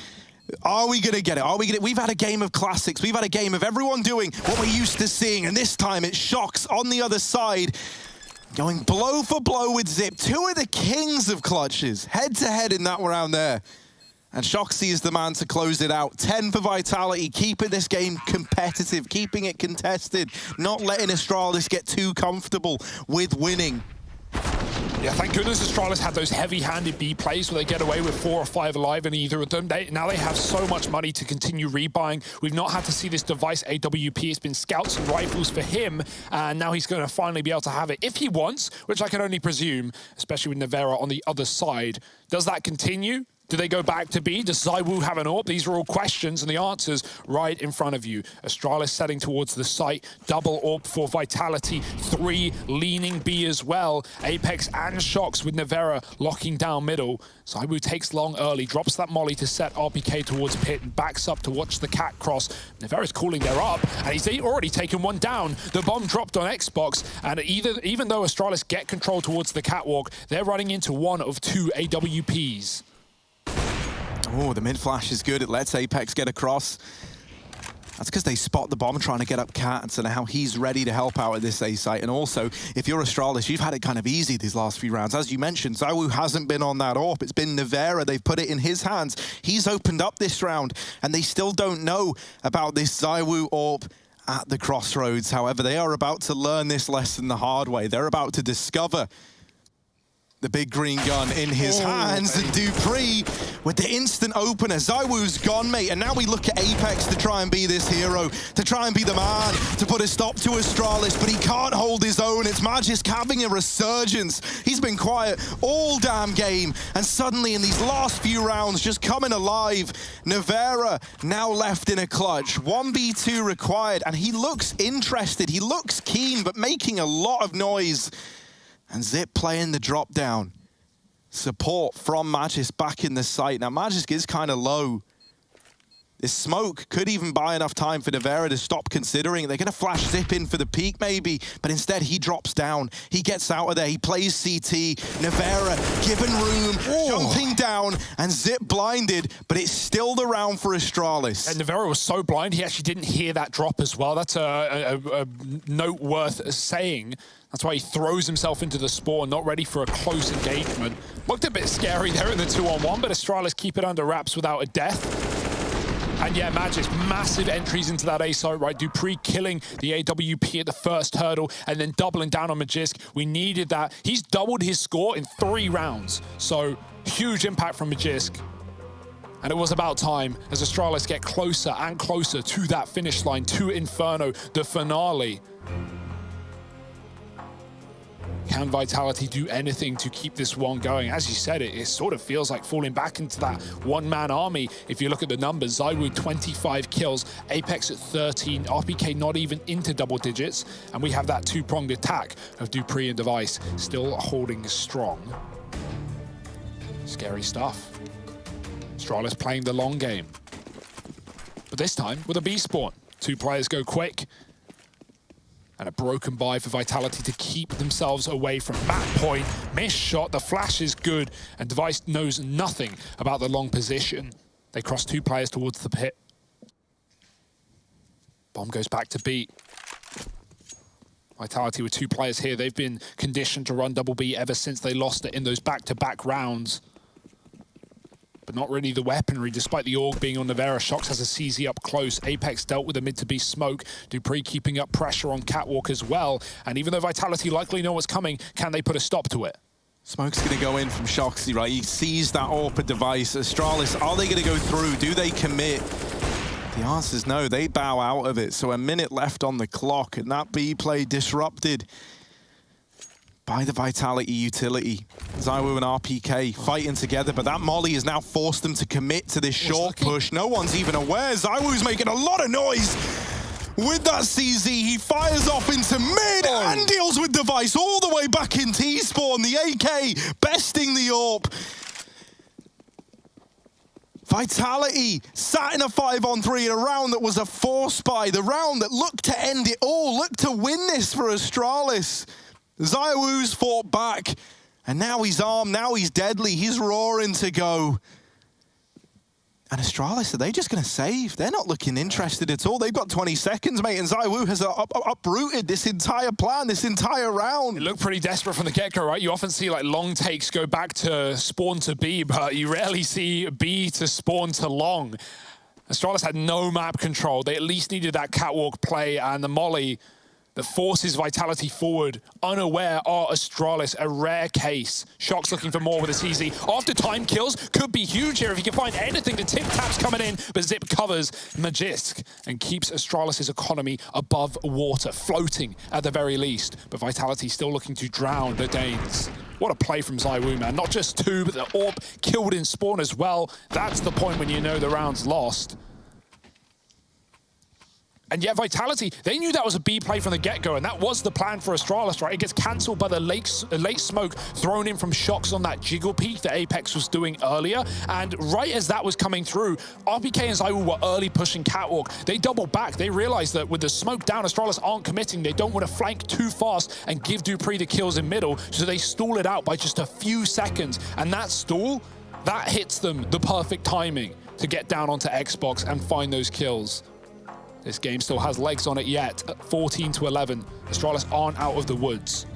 Are we going to get it? We've had a game of classics. We've had a game of everyone doing what we're used to seeing, and this time it's Shocks on the other side. Going blow for blow with Zip. 2 of the kings of clutches, head-to-head in that round there. And Shoxy is the man to close it out. 10 for Vitality, keeping this game competitive, keeping it contested, not letting Astralis get too comfortable with winning. Yeah, thank goodness Astralis had those heavy-handed B plays where they get away with 4 or 5 alive in either of them. Now they have so much money to continue rebuying. We've not had to see this device AWP. It's been scouts and rifles for him, and now he's going to finally be able to have it if he wants, which I can only presume, especially with Nevera on the other side. Does that continue? Do they go back to B? Does Zywoo have an AWP? These are all questions, and the answers right in front of you. Astralis setting towards the site. Double AWP for Vitality. 3 leaning B as well. Apex and Shocks with Nevera locking down middle. Zywoo takes long early, drops that molly to set RPK towards pit, and backs up to watch the cat cross. Nevera's calling there up, and he's already taken one down. The bomb dropped on Xbox, and even though Astralis get control towards the catwalk, they're running into one of 2 AWPs. Oh, the mid-flash is good. It lets Apex get across. That's because they spot the bomb trying to get up Cat, and so now he's ready to help out at this A site. And also, if you're Astralis, you've had it kind of easy these last few rounds. As you mentioned, Zywoo hasn't been on that AWP. It's been Nevera. They've put it in his hands. He's opened up this round, and they still don't know about this Zywoo AWP at the crossroads. However, they are about to learn this lesson the hard way. They're about to discover the big green gun in his hands, and Dupree with the instant opener. Zywoo's gone, mate, and now we look at Apex to try and be this hero, to try and be the man, to put a stop to Astralis, but he can't hold his own. It's Magisk having a resurgence. He's been quiet all damn game, and suddenly in these last few rounds, just coming alive. Nevera now left in a clutch. 1v2 required, and he looks interested. He looks keen, but making a lot of noise. And Zip playing the drop down. Support from Magisk back in the site. Now Magisk is kind of low. This smoke could even buy enough time for Nevera to stop considering. They're going to flash Zip in for the peak maybe, but instead he drops down. He gets out of there. He plays CT. Nevera given room, jumping down, and Zip blinded, but it's still the round for Astralis. And Nevera was so blind, he actually didn't hear that drop as well. That's a note worth saying. That's why he throws himself into the spawn, not ready for a close engagement. Looked a bit scary there in the 2-on-1, but Astralis keep it under wraps without a death. And yeah, Magisk, massive entries into that A site, right? Dupree killing the AWP at the first hurdle and then doubling down on Magisk. We needed that. He's doubled his score in 3 rounds. So huge impact from Magisk. And it was about time as Astralis get closer and closer to that finish line, to Inferno, the finale. Can Vitality do anything to keep this one going? As you said, it sort of feels like falling back into that one-man army. If you look at the numbers, Zywoo 25 kills, Apex at 13, RPK not even into double digits, and we have that 2-pronged attack of Dupree and Device still holding strong. Scary stuff. Astralis playing the long game. But this time with a B spawn. 2 players go quick. And a broken buy for Vitality to keep themselves away from that point. Missed shot, the flash is good, and Device knows nothing about the long position. They cross 2 players towards the pit. Bomb goes back to B. Vitality with 2 players here. They've been conditioned to run double B ever since they lost it in those back-to-back rounds. But not really the weaponry, despite the AUG being on Nevera. Shocks has a CZ up close. Apex dealt with a mid-to-B smoke. Dupree keeping up pressure on Catwalk as well. And even though Vitality likely know what's coming, can they put a stop to it? Smoke's going to go in from Shoxy, right? He sees that AWP device. Astralis, are they going to go through? Do they commit? The answer is no. They bow out of it. So a minute left on the clock, and that B play disrupted by the Vitality utility. ZywOo and RPK fighting together, but that molly has now forced them to commit to this short push. No one's even aware. ZywOo's making a lot of noise. With that CZ, he fires off into mid and deals with Device all the way back in T-spawn. The AK besting the AWP. Vitality sat in a 5-on-3 in a round that was a 4-spy. The round that looked to end it all, looked to win this for Astralis. ZywOo's fought back, and now he's armed, now he's deadly, he's roaring to go. And Astralis, are they just going to save? They're not looking interested at all. They've got 20 seconds, mate, and ZywOo has uprooted this entire plan, this entire round. It looked pretty desperate from the get-go, right? You often see like long takes go back to spawn to B, but you rarely see B to spawn to long. Astralis had no map control. They at least needed that catwalk play, and the molly that forces Vitality forward, unaware are Astralis, a rare case. Shock's looking for more with a CZ. After time kills, could be huge here if he can find anything. The tip-tap's coming in, but Zip covers Magisk and keeps Astralis' economy above water, floating at the very least. But Vitality still looking to drown the Danes. What a play from ZywOo, man. Not just two, but the AWP killed in spawn as well. That's the point when you know the round's lost. And yet Vitality, they knew that was a B play from the get-go, and that was the plan for Astralis, right? It gets cancelled by the late smoke thrown in from Shox on that jiggle peek that Apex was doing earlier. And right as that was coming through, RPK and ZywOo were early pushing catwalk. They doubled back. They realized that with the smoke down, Astralis aren't committing. They don't want to flank too fast and give Dupree the kills in middle, so they stall it out by just a few seconds. And that stall, that hits them the perfect timing to get down onto Xbox and find those kills. This game still has legs on it yet. 14-11. Astralis aren't out of the woods.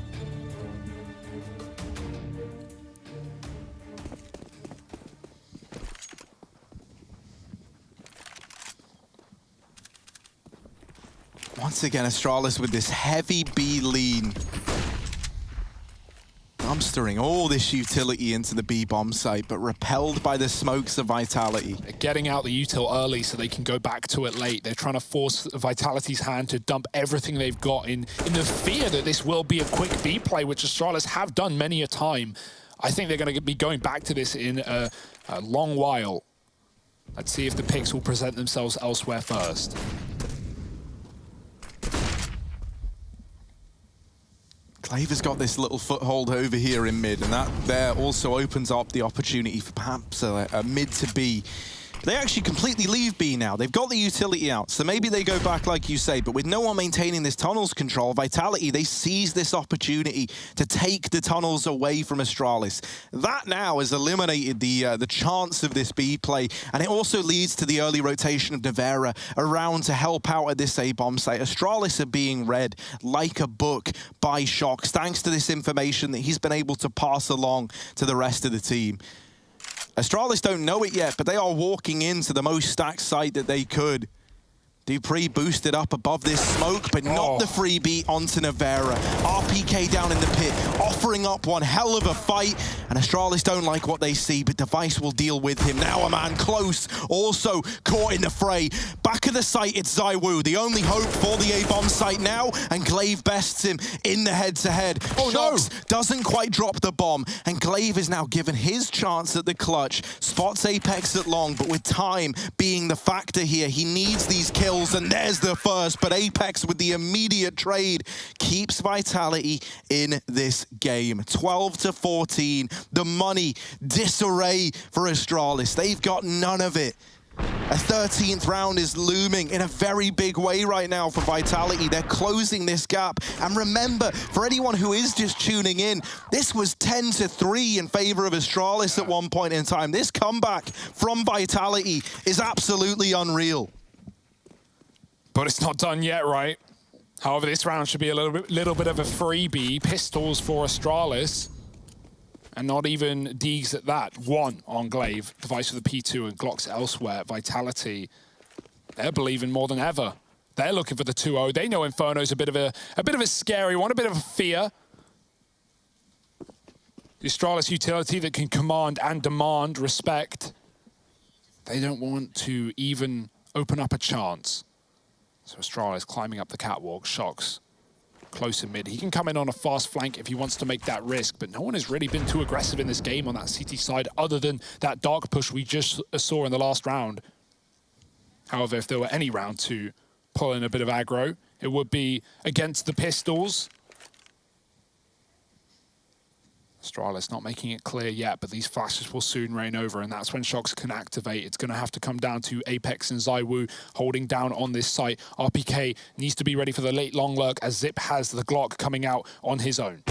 Once again, Astralis with this heavy B lean. Dumpstering all this utility into the B bomb site, but repelled by the smokes of Vitality. They're getting out the util early so they can go back to it late. They're trying to force Vitality's hand to dump everything they've got in the fear that this will be a quick B play, which Astralis have done many a time. I think they're going to be going back to this in a long while. Let's see if the picks will present themselves elsewhere first. Glaive has got this little foothold over here in mid, and that there also opens up the opportunity for perhaps a mid to B. They actually completely leave B now. They've got the utility out, so maybe they go back like you say, but with no one maintaining this tunnels control, Vitality, they seize this opportunity to take the tunnels away from Astralis. That now has eliminated the chance of this B play, and it also leads to the early rotation of Nevera around to help out at this A-bomb site. Astralis are being read like a book by Shox, thanks to this information that he's been able to pass along to the rest of the team. Astralis don't know it yet, but they are walking into the most stacked site that they could. Dupree boosted up above this smoke, but not the freebie onto Nevera. RPK down in the pit, offering up one hell of a fight, and Astralis don't like what they see, but Device will deal with him. Now a man close, also caught in the fray. Back of the site, it's ZywOo, the only hope for the A-bomb site now, and Glaive bests him in the head-to-head. Shox doesn't quite drop the bomb, and Glaive is now given his chance at the clutch. Spots Apex at long, but with time being the factor here, he needs these kills. And there's the first, but Apex with the immediate trade keeps Vitality in this game. 12-14, the money disarray for Astralis. They've got none of it. A 13th round is looming in a very big way right now for Vitality. They're closing this gap. And remember, for anyone who is just tuning in, this was 10-3 in favor of Astralis at one point in time. This comeback from Vitality is absolutely unreal. But it's not done yet, right? However, this round should be a little bit of a freebie. Pistols for Astralis. And not even Deegs at that. One on Glaive, Device with the P2 and Glocks elsewhere. Vitality, they're believing more than ever. They're looking for the 2-0. They know Inferno's a bit of a scary one, a bit of a fear. The Astralis utility that can command and demand respect. They don't want to even open up a chance. So Astralis climbing up the catwalk, Shocks close in mid. He can come in on a fast flank if he wants to make that risk, but no one has really been too aggressive in this game on that CT side other than that dark push we just saw in the last round. However, if there were any round to pull in a bit of aggro, it would be against the pistols. Astralis not making it clear yet, but these flashes will soon reign over, and that's when Shocks can activate. It's going to have to come down to Apex and ZywOo holding down on this site. RPK needs to be ready for the late long lurk as Zip has the Glock coming out on his own.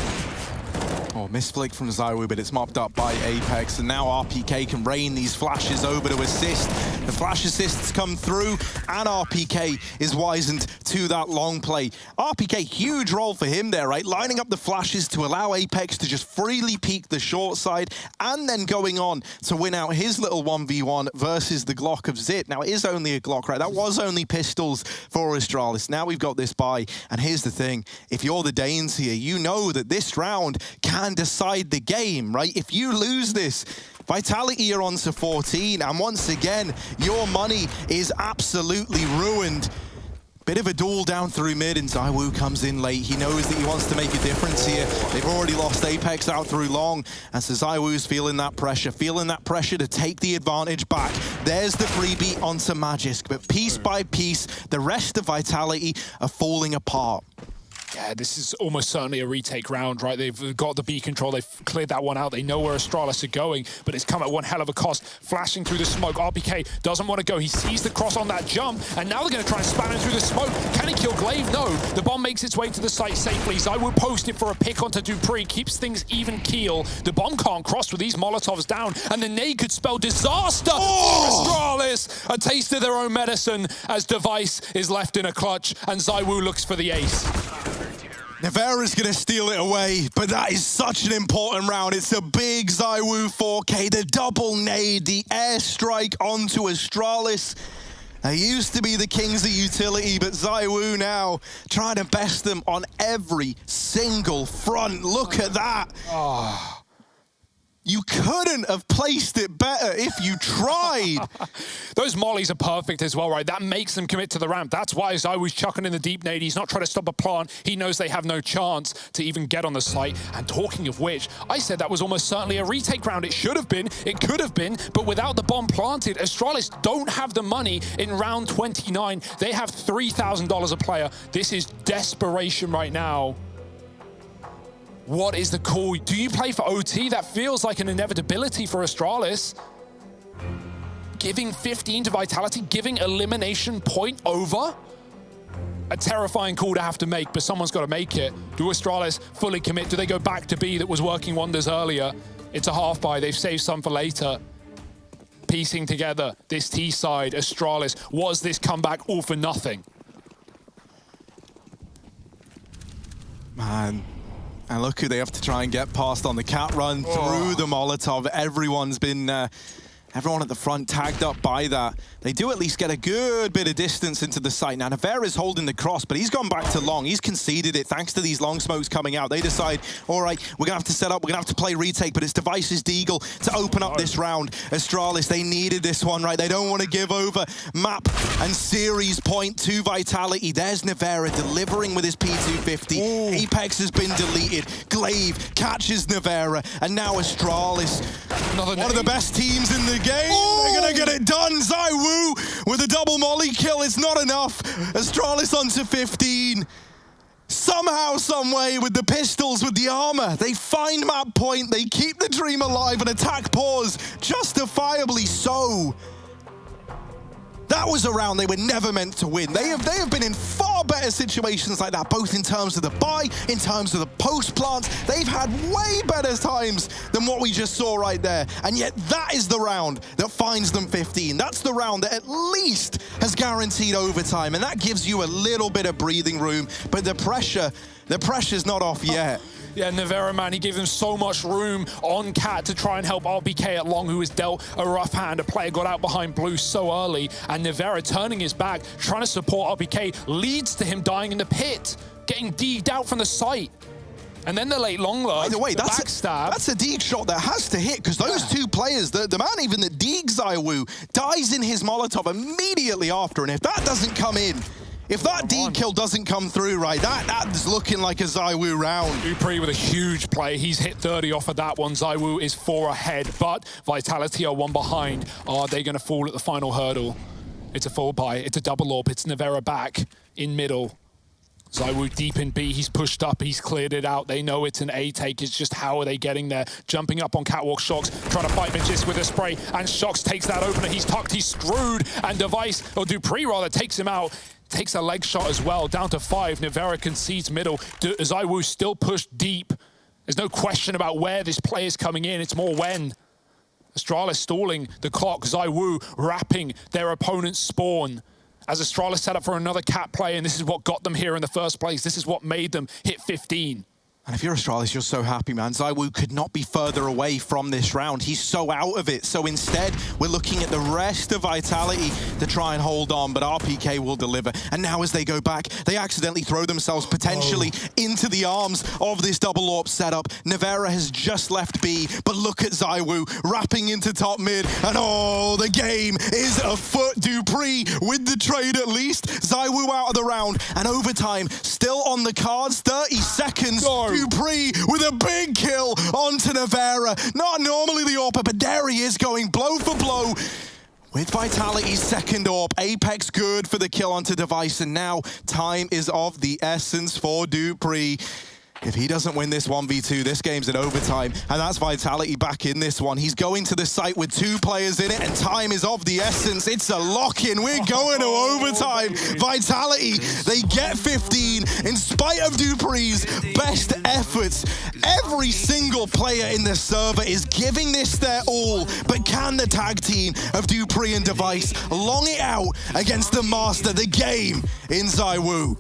Oh, misflick from ZywOo, but it's mopped up by Apex, and now RPK can rain these flashes over to assist. The flash assists come through, and RPK is wizened to that long play. RPK, huge role for him there, right? Lining up the flashes to allow Apex to just freely peek the short side, and then going on to win out his little 1v1 versus the Glock of Zip. Now, it is only a Glock, right? That was only pistols for Astralis. Now we've got this buy, and here's the thing. If you're the Danes here, you know that this round can decide the game, right? If you lose this, Vitality are on to 14, and once again, your money is absolutely ruined. Bit of a duel down through mid, and ZywOo comes in late. He knows that he wants to make a difference here. They've already lost Apex out through long, and so ZywOo's feeling that pressure to take the advantage back. There's the freebie onto Magisk, but piece by piece, the rest of Vitality are falling apart. Yeah, this is almost certainly a retake round, right? They've got the B control, they've cleared that one out, they know where Astralis are going, but it's come at one hell of a cost. Flashing through the smoke, RPK doesn't want to go, he sees the cross on that jump, and now they're going to try and spam him through the smoke. Can he kill Glaive? No. The bomb makes its way to the site safely. ZywOo post it for a pick onto Dupree, keeps things even keel. The bomb can't cross with these Molotovs down, and the nade could spell disaster for Astralis. A taste of their own medicine as Device is left in a clutch, and ZywOo looks for the ace. Nevera's gonna steal it away, but that is such an important round. It's a big ZywOo 4K, the double nade, the airstrike onto Astralis. They used to be the kings of utility, but ZywOo now trying to best them on every single front. Look at that. Oh. You couldn't have placed it better if you tried. Those mollies are perfect as well, right? That makes them commit to the ramp. That's why ZywOo's chucking in the deep nade. He's not trying to stop a plant. He knows they have no chance to even get on the site. And talking of which, I said that was almost certainly a retake round. It should have been, it could have been, but without the bomb planted, Astralis don't have the money in round 29. They have $3,000 a player. This is desperation right now. What is the call? Do you play for OT? That feels like an inevitability for Astralis. Giving 15 to Vitality, giving elimination point over? A terrifying call to have to make, but someone's got to make it. Do Astralis fully commit? Do they go back to B that was working wonders earlier? It's a half buy. They've saved some for later. Piecing together this T side, Astralis. Was this comeback all for nothing? Man. And look who they have to try and get past on the cat run through the Molotov. Everyone's been, everyone at the front tagged up by that. They do at least get a good bit of distance into the site. Now, Nevera's holding the cross, but he's gone back to long. He's conceded it thanks to these long smokes coming out. They decide, all right, we're going to have to set up, we're going to have to play retake, but it's Device's Deagle to open up this round. Astralis, they needed this one, right? They don't want to give over map and series point to Vitality. There's Nevera delivering with his P250. Ooh. Apex has been deleted. Glaive catches Nevera, and now Astralis, one of the best teams in the game. Ooh. They're going to get it done. ZywOo with a double molly kill. It's not enough. Astralis onto 15. Somehow, someway, with the pistols, with the armor, they find map point. They keep the dream alive and attack pause. Justifiably so. That was a round they were never meant to win. They have been in far better situations like that, both in terms of the buy, in terms of the post plants. They've had way better times than what we just saw right there. And yet that is the round that finds them 15. That's the round that at least has guaranteed overtime. And that gives you a little bit of breathing room. But the pressure's not off yet. Yeah, Nevera, man, he gave them so much room on Cat to try and help RPK at long, who was dealt a rough hand. A player got out behind Blue so early, and Nevera turning his back, trying to support RPK, leads to him dying in the pit, getting digged out from the site. And then the late long look, By the way, that's backstab. that's a Deeg shot that has to hit, because those two players, the man even that Deeg ZywOo, dies in his Molotov immediately after, and if that doesn't come in, if that Deeg kill doesn't come through, right, that is looking like a ZywOo round. dupreeh with a huge play. He's hit 30 off of that one. ZywOo is 4 ahead, but Vitality are 1 behind. Are they going to fall at the final hurdle? It's a full buy. It's a double AWP. It's Nevera back in middle. ZywOo deep in B, he's pushed up, he's cleared it out. They know it's an A take, it's just how are they getting there? Jumping up on catwalk, Shox trying to fight Magis with a spray, and Shox takes that opener, he's tucked, he's screwed, and dupreeh rather takes him out. Takes a leg shot as well, down to 5. Nevera concedes middle. ZywOo still pushed deep. There's no question about where this play is coming in, it's more when. Astralis stalling the clock, ZywOo wrapping their opponent's spawn. As Astralis set up for another cat play, and this is what got them here in the first place. This is what made them hit 15. And if you're Astralis, you're so happy, man. ZywOo could not be further away from this round. He's so out of it. So instead, we're looking at the rest of Vitality to try and hold on, but RPK will deliver. And now as they go back, they accidentally throw themselves potentially into the arms of this double AWP setup. Nevera has just left B, but look at ZywOo wrapping into top mid, and oh, the game is afoot. dupreeh with the trade at least. ZywOo out of the round, and overtime still on the cards. 30 seconds. dupreeh with a big kill onto Nevera. Not normally the AWPer, but there he is going blow for blow with Vitality's second AWP. Apex good for the kill onto Device, and now time is of the essence for dupreeh. If he doesn't win this 1v2, this game's in overtime, and that's Vitality back in this one. He's going to the site with 2 players in it, and time is of the essence. It's a lock-in. We're going to overtime. Vitality, they get 15 in spite of dupreeh's best efforts. Every single player in the server is giving this their all, but can the tag team of dupreeh and Device long it out against the master, the game in ZywOo?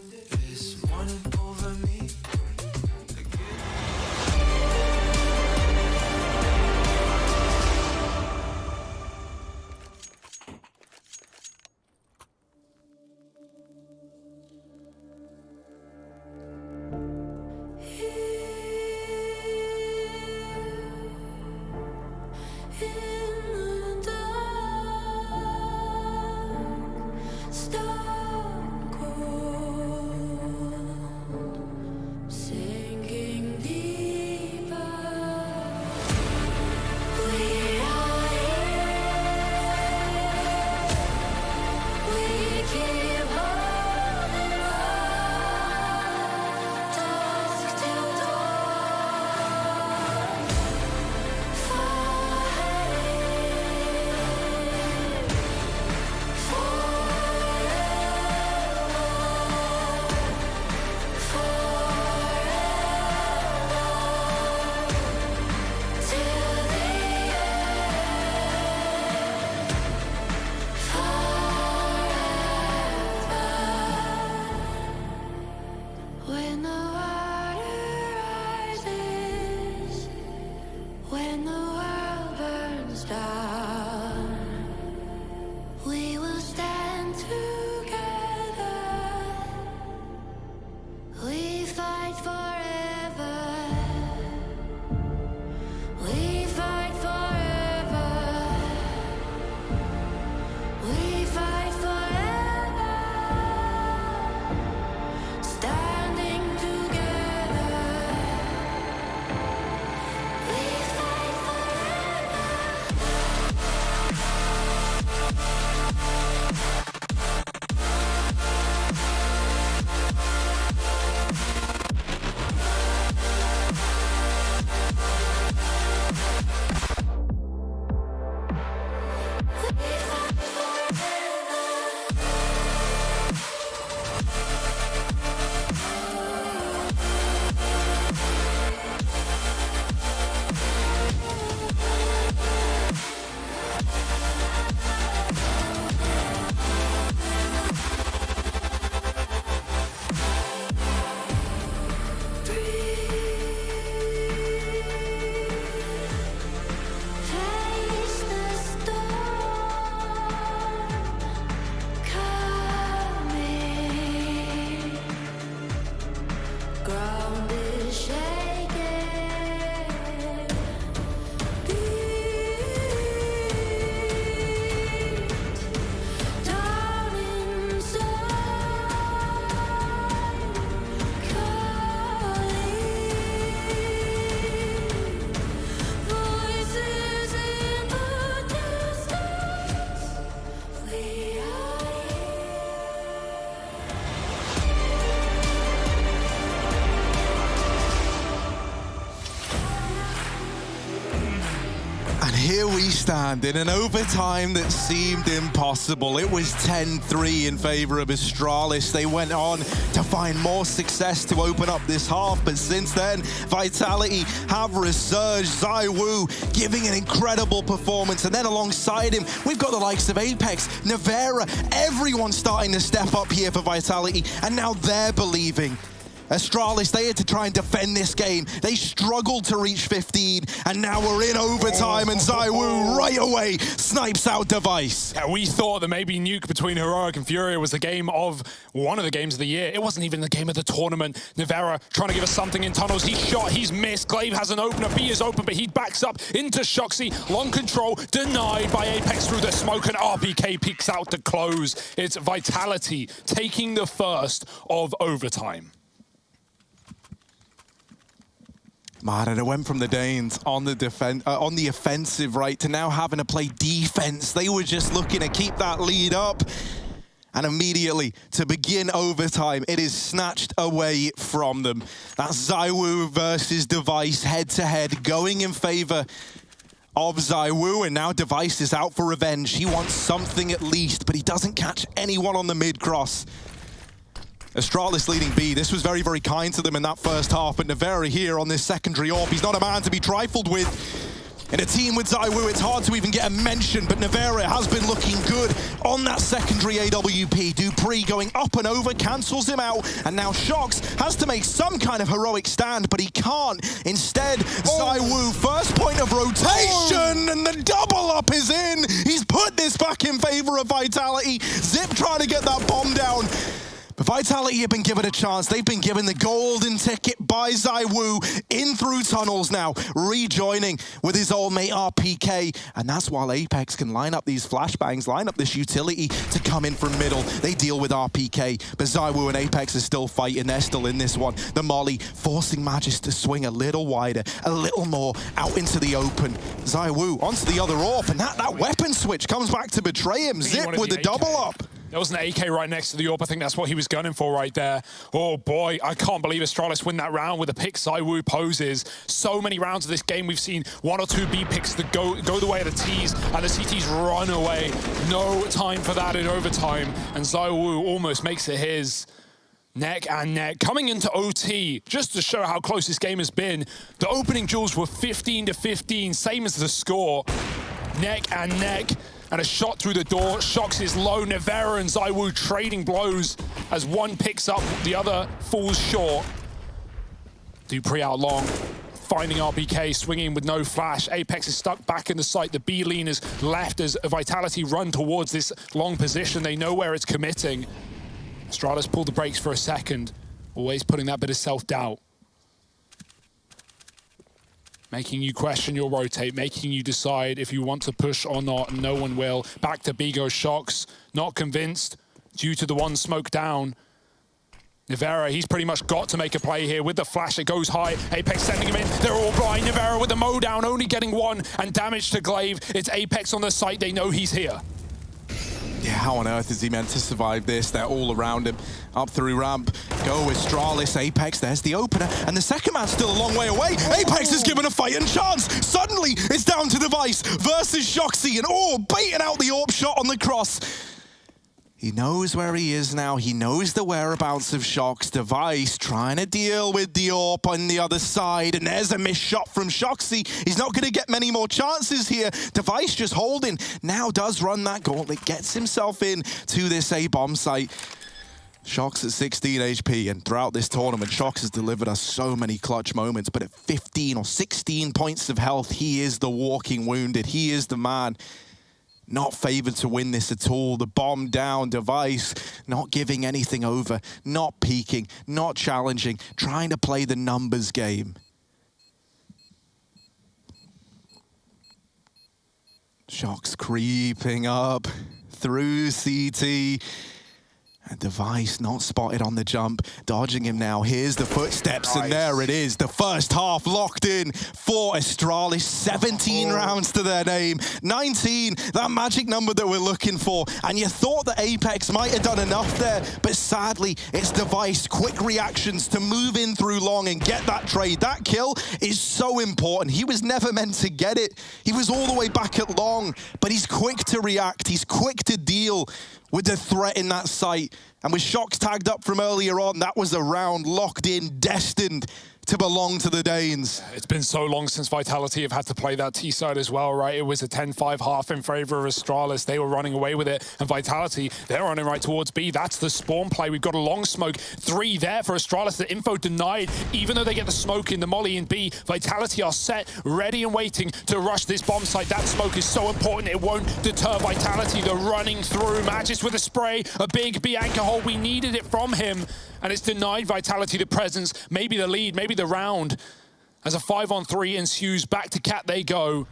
here we stand in an overtime that seemed impossible. It was 10-3 in favor of Astralis. They went on to find more success to open up this half, but since then, Vitality have resurged. ZywOo giving an incredible performance, and then alongside him, we've got the likes of Apex, Nevera, everyone starting to step up here for Vitality, and now they're believing. Astralis, they had to try and defend this game. They struggled to reach 15, and now we're in overtime, and ZywOo right away snipes out Device. Yeah, we thought that maybe Nuke between Heroic and Furia was the game of one of the games of the year. It wasn't even the game of the tournament. Nevera trying to give us something in tunnels. He's shot, he's missed. Glaive has an opener, B is open, but he backs up into Shoxy. Long control, denied by Apex through the smoke, and RPK peeks out to close. It's Vitality taking the first of overtime. Man, and it went from the Danes on the offensive, right, to now having to play defense. They were just looking to keep that lead up. And immediately, to begin overtime, it is snatched away from them. That's ZywOo versus Device head-to-head, going in favor of ZywOo, and now Device is out for revenge. He wants something at least, but he doesn't catch anyone on the mid-cross. Astralis leading B. This was very, very kind to them in that first half, but Nevera here on this secondary AWP. He's not a man to be trifled with. In a team with ZywOo, it's hard to even get a mention, but Nevera has been looking good on that secondary AWP. Dupree going up and over, cancels him out, and now Shox has to make some kind of heroic stand, but he can't. Instead, ZywOo, first point of rotation, and the double up is in. He's put this back in favor of Vitality. Zip trying to get that bomb down. But Vitality have been given a chance. They've been given the golden ticket by ZywOo in through tunnels now, rejoining with his old mate RPK. And that's while Apex can line up these flashbangs, line up this utility to come in from middle. They deal with RPK, but ZywOo and Apex are still fighting. They're still in this one. The molly forcing Magis to swing a little wider, a little more out into the open. ZywOo onto the other AWP, and that weapon switch comes back to betray him. Zip with the double up. There was an AK right next to the AWP. I think that's what he was gunning for right there. Oh boy, I can't believe Astralis win that round with the pick ZywOo poses. So many rounds of this game, we've seen 1 or 2 B picks that go the way of the Ts, and the CTs run away. No time for that in overtime, and ZywOo almost makes it his. Neck and neck. Coming into OT, just to show how close this game has been, the opening duels were 15-15, same as the score. Neck and neck. And a shot through the door. Shox is low. Nevera and ZywOo trading blows as one picks up, the other falls short. Dupree out long, finding RPK, swinging with no flash. Apex is stuck back in the site. The B lean is left as Vitality run towards this long position. They know where it's committing. Astralis pulled the brakes for a second, always putting that bit of self-doubt. Making you question your rotate, making you decide if you want to push or not, and no one will. Back to B goes Shox, not convinced due to the one smoke down. Nevera, he's pretty much got to make a play here with the flash. It goes high. Apex sending him in. They're all blind. Nevera with the mow down, only getting one, and damage to Glaive. It's Apex on the site. They know he's here. Yeah, how on earth is he meant to survive this? They're all around him. Up through ramp. Go with Astralis. Apex, there's the opener. And the second man's still a long way away. Apex is given a fighting chance. Suddenly, it's down to Device versus Shoxy. And baiting out the AWP shot on the cross. He knows where he is now. He knows the whereabouts of Shox. Device trying to deal with the AWP on the other side. And there's a missed shot from Shoxy. He's not going to get many more chances here. Device just holding. Now does run that gauntlet. Gets himself in to this A-bomb site. Shox at 16 HP, and throughout this tournament, Shox has delivered us so many clutch moments, but at 15 or 16 points of health, he is the walking wounded. He is the man. Not favored to win this at all. The bomb down, Device not giving anything over, not peeking, not challenging, trying to play the numbers game. Shox creeping up through CT. A device not spotted on the jump, dodging him now. Here's the footsteps, Nice. and there it is. The first half locked in for Astralis. 17 rounds to their name. 19, that magic number that we're looking for. And you thought that Apex might have done enough there, but sadly, it's Device. Quick reactions to move in through long and get that trade. That kill is so important. He was never meant to get it. He was all the way back at long, but he's quick to react. He's quick to deal with the threat in that site. And with Shox tagged up from earlier on, that was a round locked in, destined to belong to the Danes. It's been so long since Vitality have had to play that T side as well, right? It was a 10-5 half in favor of Astralis. They were running away with it. And Vitality, they're running right towards B. That's the spawn play. We've got a long smoke. 3 there for Astralis. The info denied. Even though they get the smoke in the molly in B, Vitality are set, ready and waiting to rush this bomb site. That smoke is so important. It won't deter Vitality. They're running through. Magis with a spray. A big B anchor hole. We needed it from him. And it's denied Vitality the presence, maybe the lead, maybe the round. As a 5-on-3 ensues, back to Cat they go.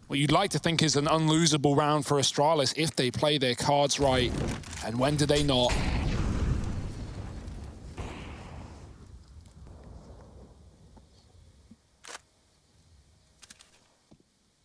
What you'd like to think is an unlosable round for Astralis if they play their cards right. And when do they not?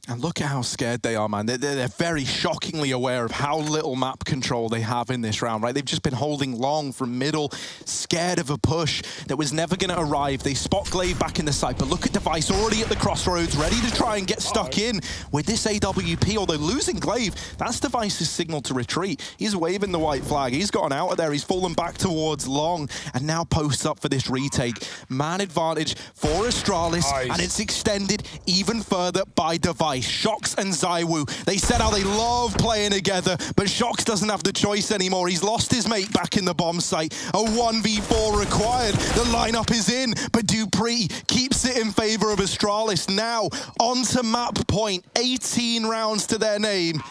And look at how scared they are, man. They're very shockingly aware of how little map control they have in this round, right? They've just been holding long from middle, scared of a push that was never going to arrive. They spot Glaive back in the site, but look at Device already at the crossroads, ready to try and get stuck in with this AWP. Although losing Glaive, that's Device's signal to retreat. He's waving the white flag. He's gotten out of there. He's fallen back towards long and now posts up for this retake. Man advantage for Astralis, and it's extended even further by Device. Shox and Zywoo, they said how they love playing together, but Shox doesn't have the choice anymore. He's lost his mate back in the bomb site. A 1v4 required. The lineup is in, but Dupree keeps it in favor of Astralis. Now, onto map point. 18 rounds to their name.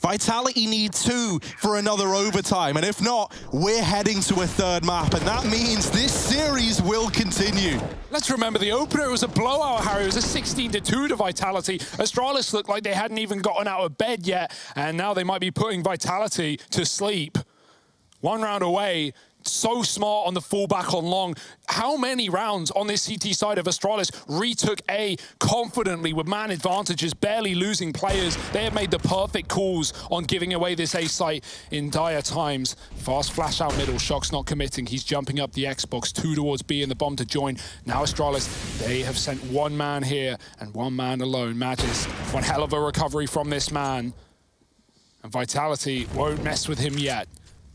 Vitality need 2 for another overtime, and if not, we're heading to a third map, and that means this series will continue. Let's remember the opener was a blowout, Harry. It was a 16-2 to Vitality. Astralis looked like they hadn't even gotten out of bed yet, and now they might be putting Vitality to sleep. 1 round away. So smart on the fallback on long. How many rounds on this CT side of Astralis retook A confidently with man advantages, barely losing players? They have made the perfect calls on giving away this A site in dire times. Fast flash out middle, Shox not committing. He's jumping up the Xbox, 2 towards B and the bomb to join. Now Astralis, they have sent 1 man here and 1 man alone. Magis, one hell of a recovery from this man. And Vitality won't mess with him yet.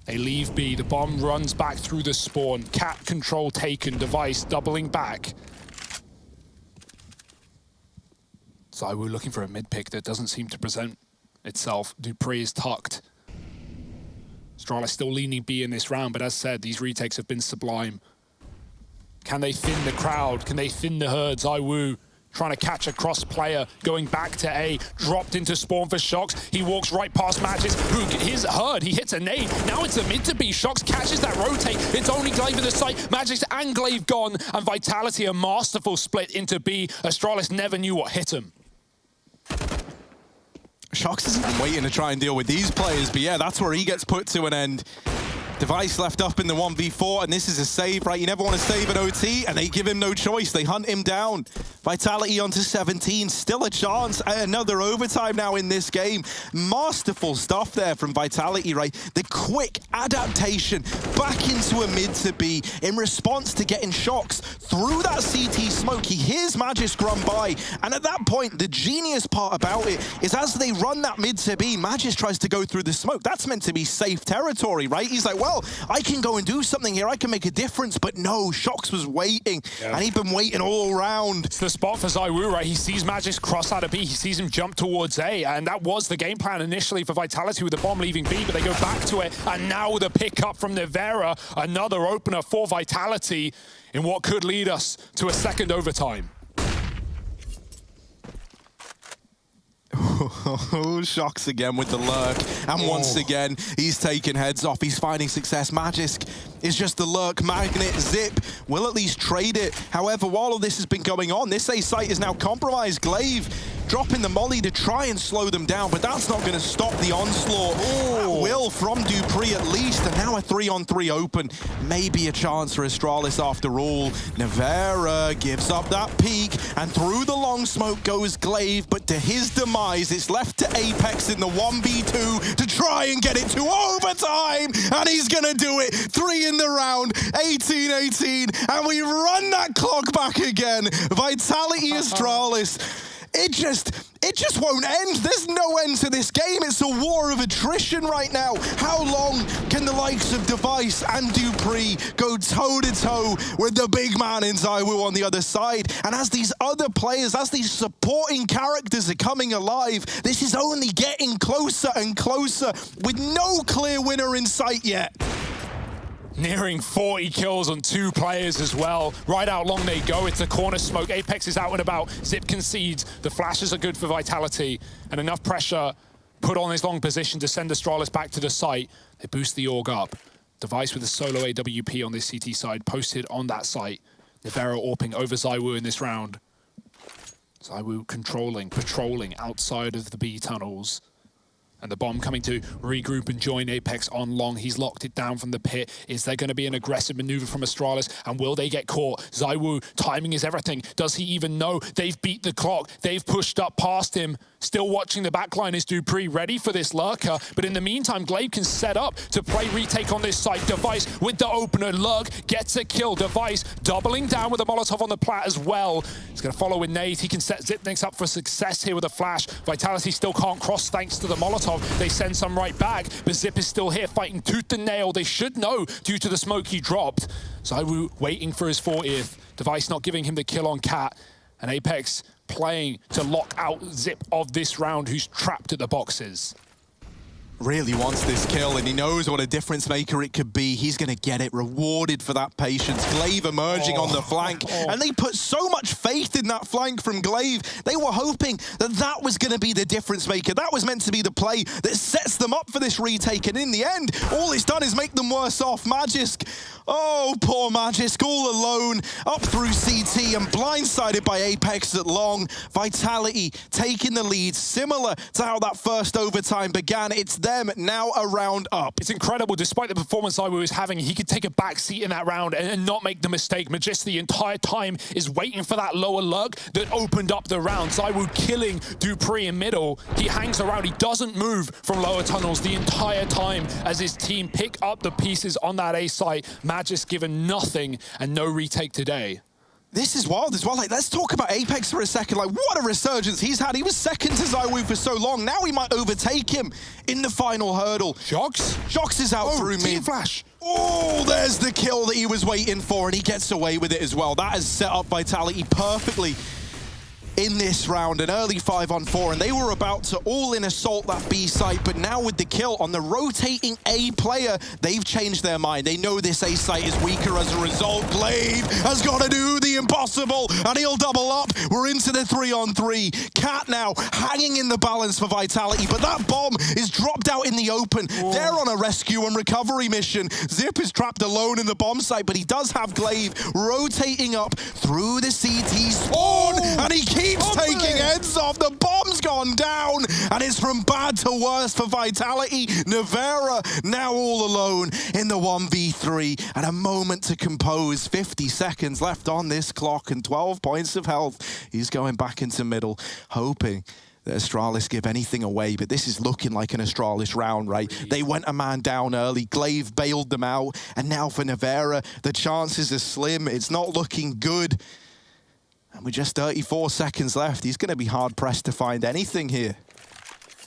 They leave B, the bomb runs back through the spawn. Cat control taken, Device doubling back. Zywoo looking for a mid pick that doesn't seem to present itself. Dupree is tucked. Astralis still leaning B in this round, but as said, these retakes have been sublime. Can they thin the crowd? Can they thin the herd? Zywoo trying to catch a cross player, going back to A, dropped into spawn for Shox. He walks right past Magis, who his herd, he hits a nade. Now it's a mid to B. Shox catches that rotate. It's only Glaive in the site. Magis and Glaive gone, and Vitality a masterful split into B. Astralis never knew what hit him. Shox isn't even waiting to try and deal with these players, but yeah, that's where he gets put to an end. Device left up in the 1v4, and this is a save, right? You never want to save an OT, and they give him no choice. They hunt him down. Vitality onto 17, still a chance at another overtime now in this game. Masterful stuff there from Vitality, right? The quick adaptation back into a mid to B in response to getting Shox through that CT smoke. He hears Magis run by, and at that point, the genius part about it is as they run that mid to B, Magis tries to go through the smoke. That's meant to be safe territory, right? He's like, well, I can go and do something here. I can make a difference. But no, Shox was waiting, and he'd been waiting all around. It's the spot for Zywoo, right? He sees Magis cross out of B. He sees him jump towards A, and that was the game plan initially for Vitality with the bomb leaving B, but they go back to it, and now the pickup from Nevera, another opener for Vitality in what could lead us to a second overtime. Shox again with the lurk, and once again he's taking heads off. He's finding success. Magisk is just the lurk magnet. Zip will at least trade it. However, while all this has been going on, this A site is now compromised. Glaive dropping the molly to try and slow them down, but that's not going to stop the onslaught. That will from dupreeh at least, and now a 3-on-3 open. Maybe a chance for Astralis after all. Nevera gives up that peak, and through the long smoke goes Glaive, but to his demise, it's left to Apex in the 1v2 to try and get it to overtime, and he's going to do it. 3 in the round, 18-18, and we run that clock back again. Vitality Astralis. It just won't end. There's no end to this game. It's a war of attrition right now. How long can the likes of Device and dupreeh go toe-to-toe with the big man in ZywOo on the other side? And as these other players, as these supporting characters are coming alive, this is only getting closer and closer with no clear winner in sight yet. Nearing 40 kills on 2 players as well. Right out long they go. It's a corner smoke. Apex is out and about. Zip concedes. The flashes are good for Vitality. And enough pressure put on this long position to send Astralis back to the site. They boost the org up. Device with a solo AWP on this CT side, posted on that site. Nevera AWPing over ZywOo in this round. ZywOo patrolling outside of the B tunnels. And the bomb coming to regroup and join Apex on long. He's locked it down from the pit. Is there going to be an aggressive maneuver from Astralis? And will they get caught? ZywOo, timing is everything. Does he even know? They've beat the clock. They've pushed up past him. Still watching the backline is dupreeh, ready for this lurker. But in the meantime, Glaive can set up to play retake on this site. Device with the opener. Lurk gets a kill. Device doubling down with a Molotov on the plat as well. He's going to follow with nades. He can set Zipnix up for success here with a flash. Vitality still can't cross thanks to the Molotov. They send some right back, but Zip is still here fighting tooth and nail. They should know due to the smoke he dropped. ZywOo waiting for his 40th. Device not giving him the kill on Cat. And Apex playing to lock out Zip of this round, who's trapped at the boxes. Really wants this kill, and he knows what a difference maker it could be. He's going to get it, rewarded for that patience. Glaive emerging on the flank, and they put so much faith in that flank from Glaive. They were hoping that that was going to be the difference maker. That was meant to be the play that sets them up for this retake, and in the end, all it's done is make them worse off. Magisk, oh, poor Magisk, all alone, up through CT and blindsided by Apex at long. Vitality taking the lead, similar to how that first overtime began. It's them now a round up. It's incredible, despite the performance ZywOo is having, he could take a back seat in that round and not make the mistake. Magisk the entire time is waiting for that lower lurk that opened up the round. ZywOo killing dupreeh in middle. He hangs around, he doesn't move from lower tunnels the entire time as his team pick up the pieces on that A site. Magisk given nothing and no retake today. This is wild as well. Like, let's talk about Apex for a second. Like, what a resurgence he's had. He was second to ZywOo for so long. Now he might overtake him in the final hurdle. Shox is out through team mid. flash. Oh, there's the kill that he was waiting for, and he gets away with it as well. That has set up Vitality perfectly in this round, an early 5-on-4, and they were about to all-in assault that B site, but now with the kill on the rotating A player, they've changed their mind. They know this A site is weaker as a result. Glaive has got to do the impossible, and he'll double up. We're into the 3-on-3. Cat now hanging in the balance for Vitality, but that bomb is dropped out in the open. Whoa. They're on a rescue and recovery mission. Zip is trapped alone in the bomb site, but he does have Glaive rotating up through the CT spawn, and he keeps taking heads off. The bomb's gone down, and it's from bad to worse for Vitality. Nevera now all alone in the 1v3, and a moment to compose. 50 seconds left on this clock and 12 points of health. He's going back into middle, hoping that Astralis give anything away, but this is looking like an Astralis round, right? They went a man down early, Glaive bailed them out, and now for Nevera, the chances are slim. It's not looking good. And with just 34 seconds left, he's going to be hard-pressed to find anything here.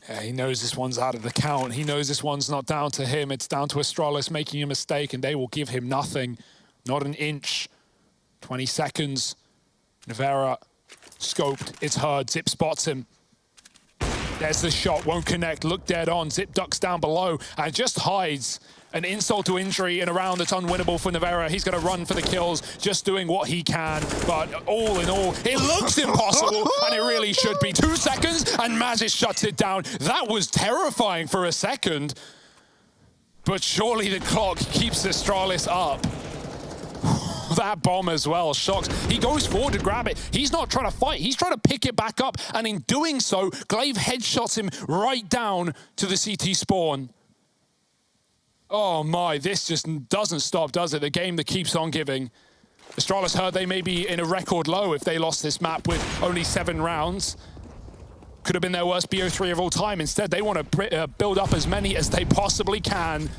Yeah, he knows this one's out of the count. He knows this one's not down to him. It's down to Astralis making a mistake, and they will give him nothing. Not an inch. 20 seconds. Nevera scoped. It's heard. Zip spots him. There's the shot. Won't connect. Look dead on. Zip ducks down below and just hides. An insult to injury in a round that's unwinnable for Nevera. He's going to run for the kills, just doing what he can. But all in all, it looks impossible, and it really should be. 2 seconds, and Magisk shuts it down. That was terrifying for a second. But surely the clock keeps Astralis up. that bomb as well. Shox, he goes forward to grab it. He's not trying to fight. He's trying to pick it back up. And in doing so, Glaive headshots him right down to the CT spawn. Oh my, this just doesn't stop, does it? The game that keeps on giving. Astralis heard they may be in a record low if they lost this map with only 7 rounds. Could have been their worst BO3 of all time. Instead, they want to build up as many as they possibly can.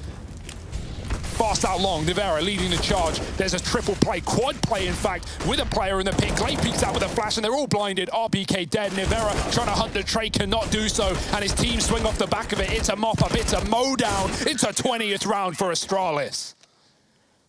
Fast out long, Nivera leading the charge. There's a triple play, quad play in fact, with a player in the pick. Glaive peeks out with a flash and they're all blinded. RBK dead, Nivera trying to hunt the trade, cannot do so. And his team swing off the back of it. It's a mop up, it's a mow down. It's a 20th round for Astralis.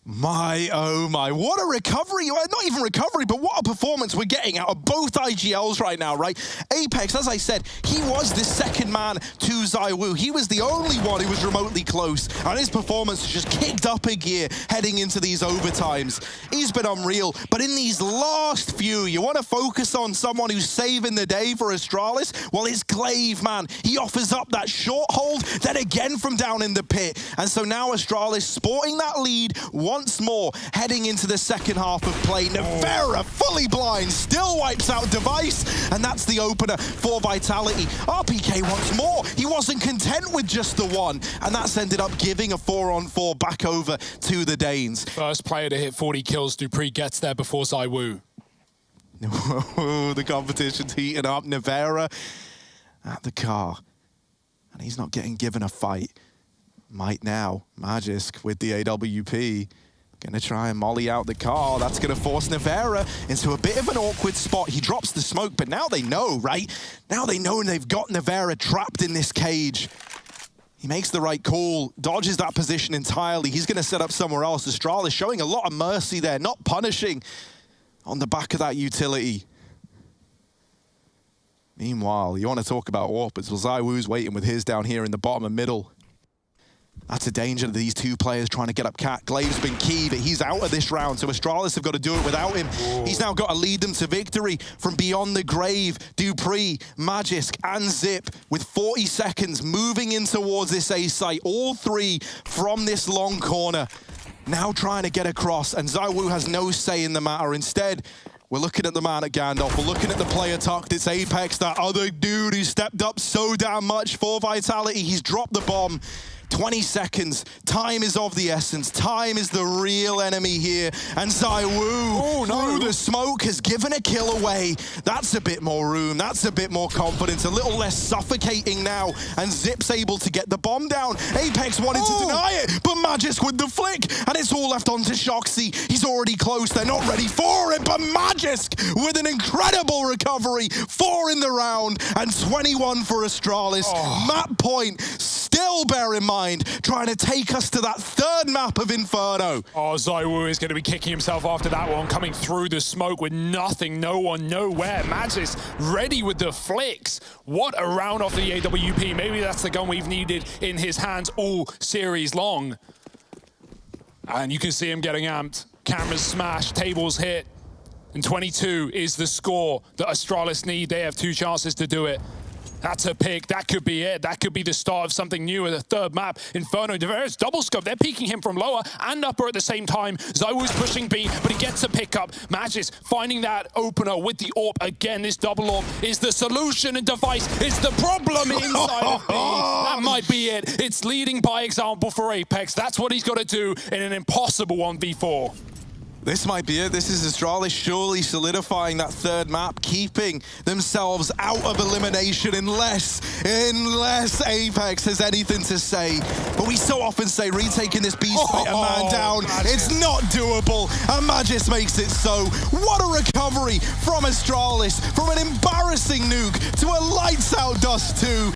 My, oh my, what a recovery. Well, not even recovery, but what a performance we're getting out of both IGLs right now, right? Apex, as I said, he was the second man to ZywOo. He was the only one who was remotely close, and his performance just kicked up a gear heading into these overtimes. He's been unreal, but in these last few, you want to focus on someone who's saving the day for Astralis? Well, it's Glaive, man. He offers up that short hold, then again from down in the pit. And so now Astralis sporting that lead once more, heading into the second half of play. Nivera, fully blind, still wipes out Device, and that's the opener for Vitality. RPK wants more. He wasn't content with just the one, and that's ended up giving a 4-on-4 back over to the Danes. First player to hit 40 kills, Dupree gets there before ZywOo. The competition's heating up. Nivera at the car, and he's not getting given a fight. Might now. Magisk with the AWP. Gonna try and molly out the car. That's gonna force Nivera into a bit of an awkward spot. He drops the smoke, but now they know, right? Now they know they've got Nivera trapped in this cage. He makes the right call, dodges that position entirely. He's gonna set up somewhere else. Astralis showing a lot of mercy there, not punishing on the back of that utility. Meanwhile, you want to talk about AWPers. Well, ZywOo's waiting with his down here in the bottom and middle. That's a danger to these two players trying to get up cat. Glaive's been key, but he's out of this round, so Astralis have got to do it without him. Whoa. He's now got to lead them to victory from beyond the grave. Dupree, Magisk, and Zip with 40 seconds moving in towards this A site. All three from this long corner. Now trying to get across, and ZywOo has no say in the matter. Instead, we're looking at the man at Gandalf. We're looking at the player tucked. It's Apex, that other dude who stepped up so damn much for Vitality. He's dropped the bomb. 20 seconds. Time is of the essence. Time is the real enemy here. And ZywOo, through the smoke, has given a kill away. That's a bit more room. That's a bit more confidence. A little less suffocating now. And Zip's able to get the bomb down. Apex wanted to deny it, but Magisk with the flick. And it's all left on to Shoxy. He's already close. They're not ready for it, but Magisk with an incredible recovery. 4 in the round and 21 for Astralis. Map point, still bear in mind, trying to take us to that third map of Inferno. Oh, ZywOo is going to be kicking himself after that one, coming through the smoke with nothing, no one, nowhere. Magisk ready with the flicks. What a round off the AWP. Maybe that's the gun we've needed in his hands all series long. And you can see him getting amped. Cameras smashed, tables hit. And 22 is the score that Astralis need. They have 2 chances to do it. That's a pick. That could be it. That could be the start of something new in the third map. Inferno, Devera's double scope. They're peeking him from lower and upper at the same time. ZywOo's pushing B, but he gets a pickup. Magisk finding that opener with the AWP. Again, this double AWP is the solution, and Device is the problem inside of B. That might be it. It's leading by example for Apex. That's what he's got to do in an impossible 1v4. This might be it. This is Astralis surely solidifying that third map, keeping themselves out of elimination unless Apex has anything to say. But we so often say retaking this B site a man down, it's not doable, and Magisk makes it so. What a recovery from Astralis, from an embarrassing nuke to a lights out Dust2.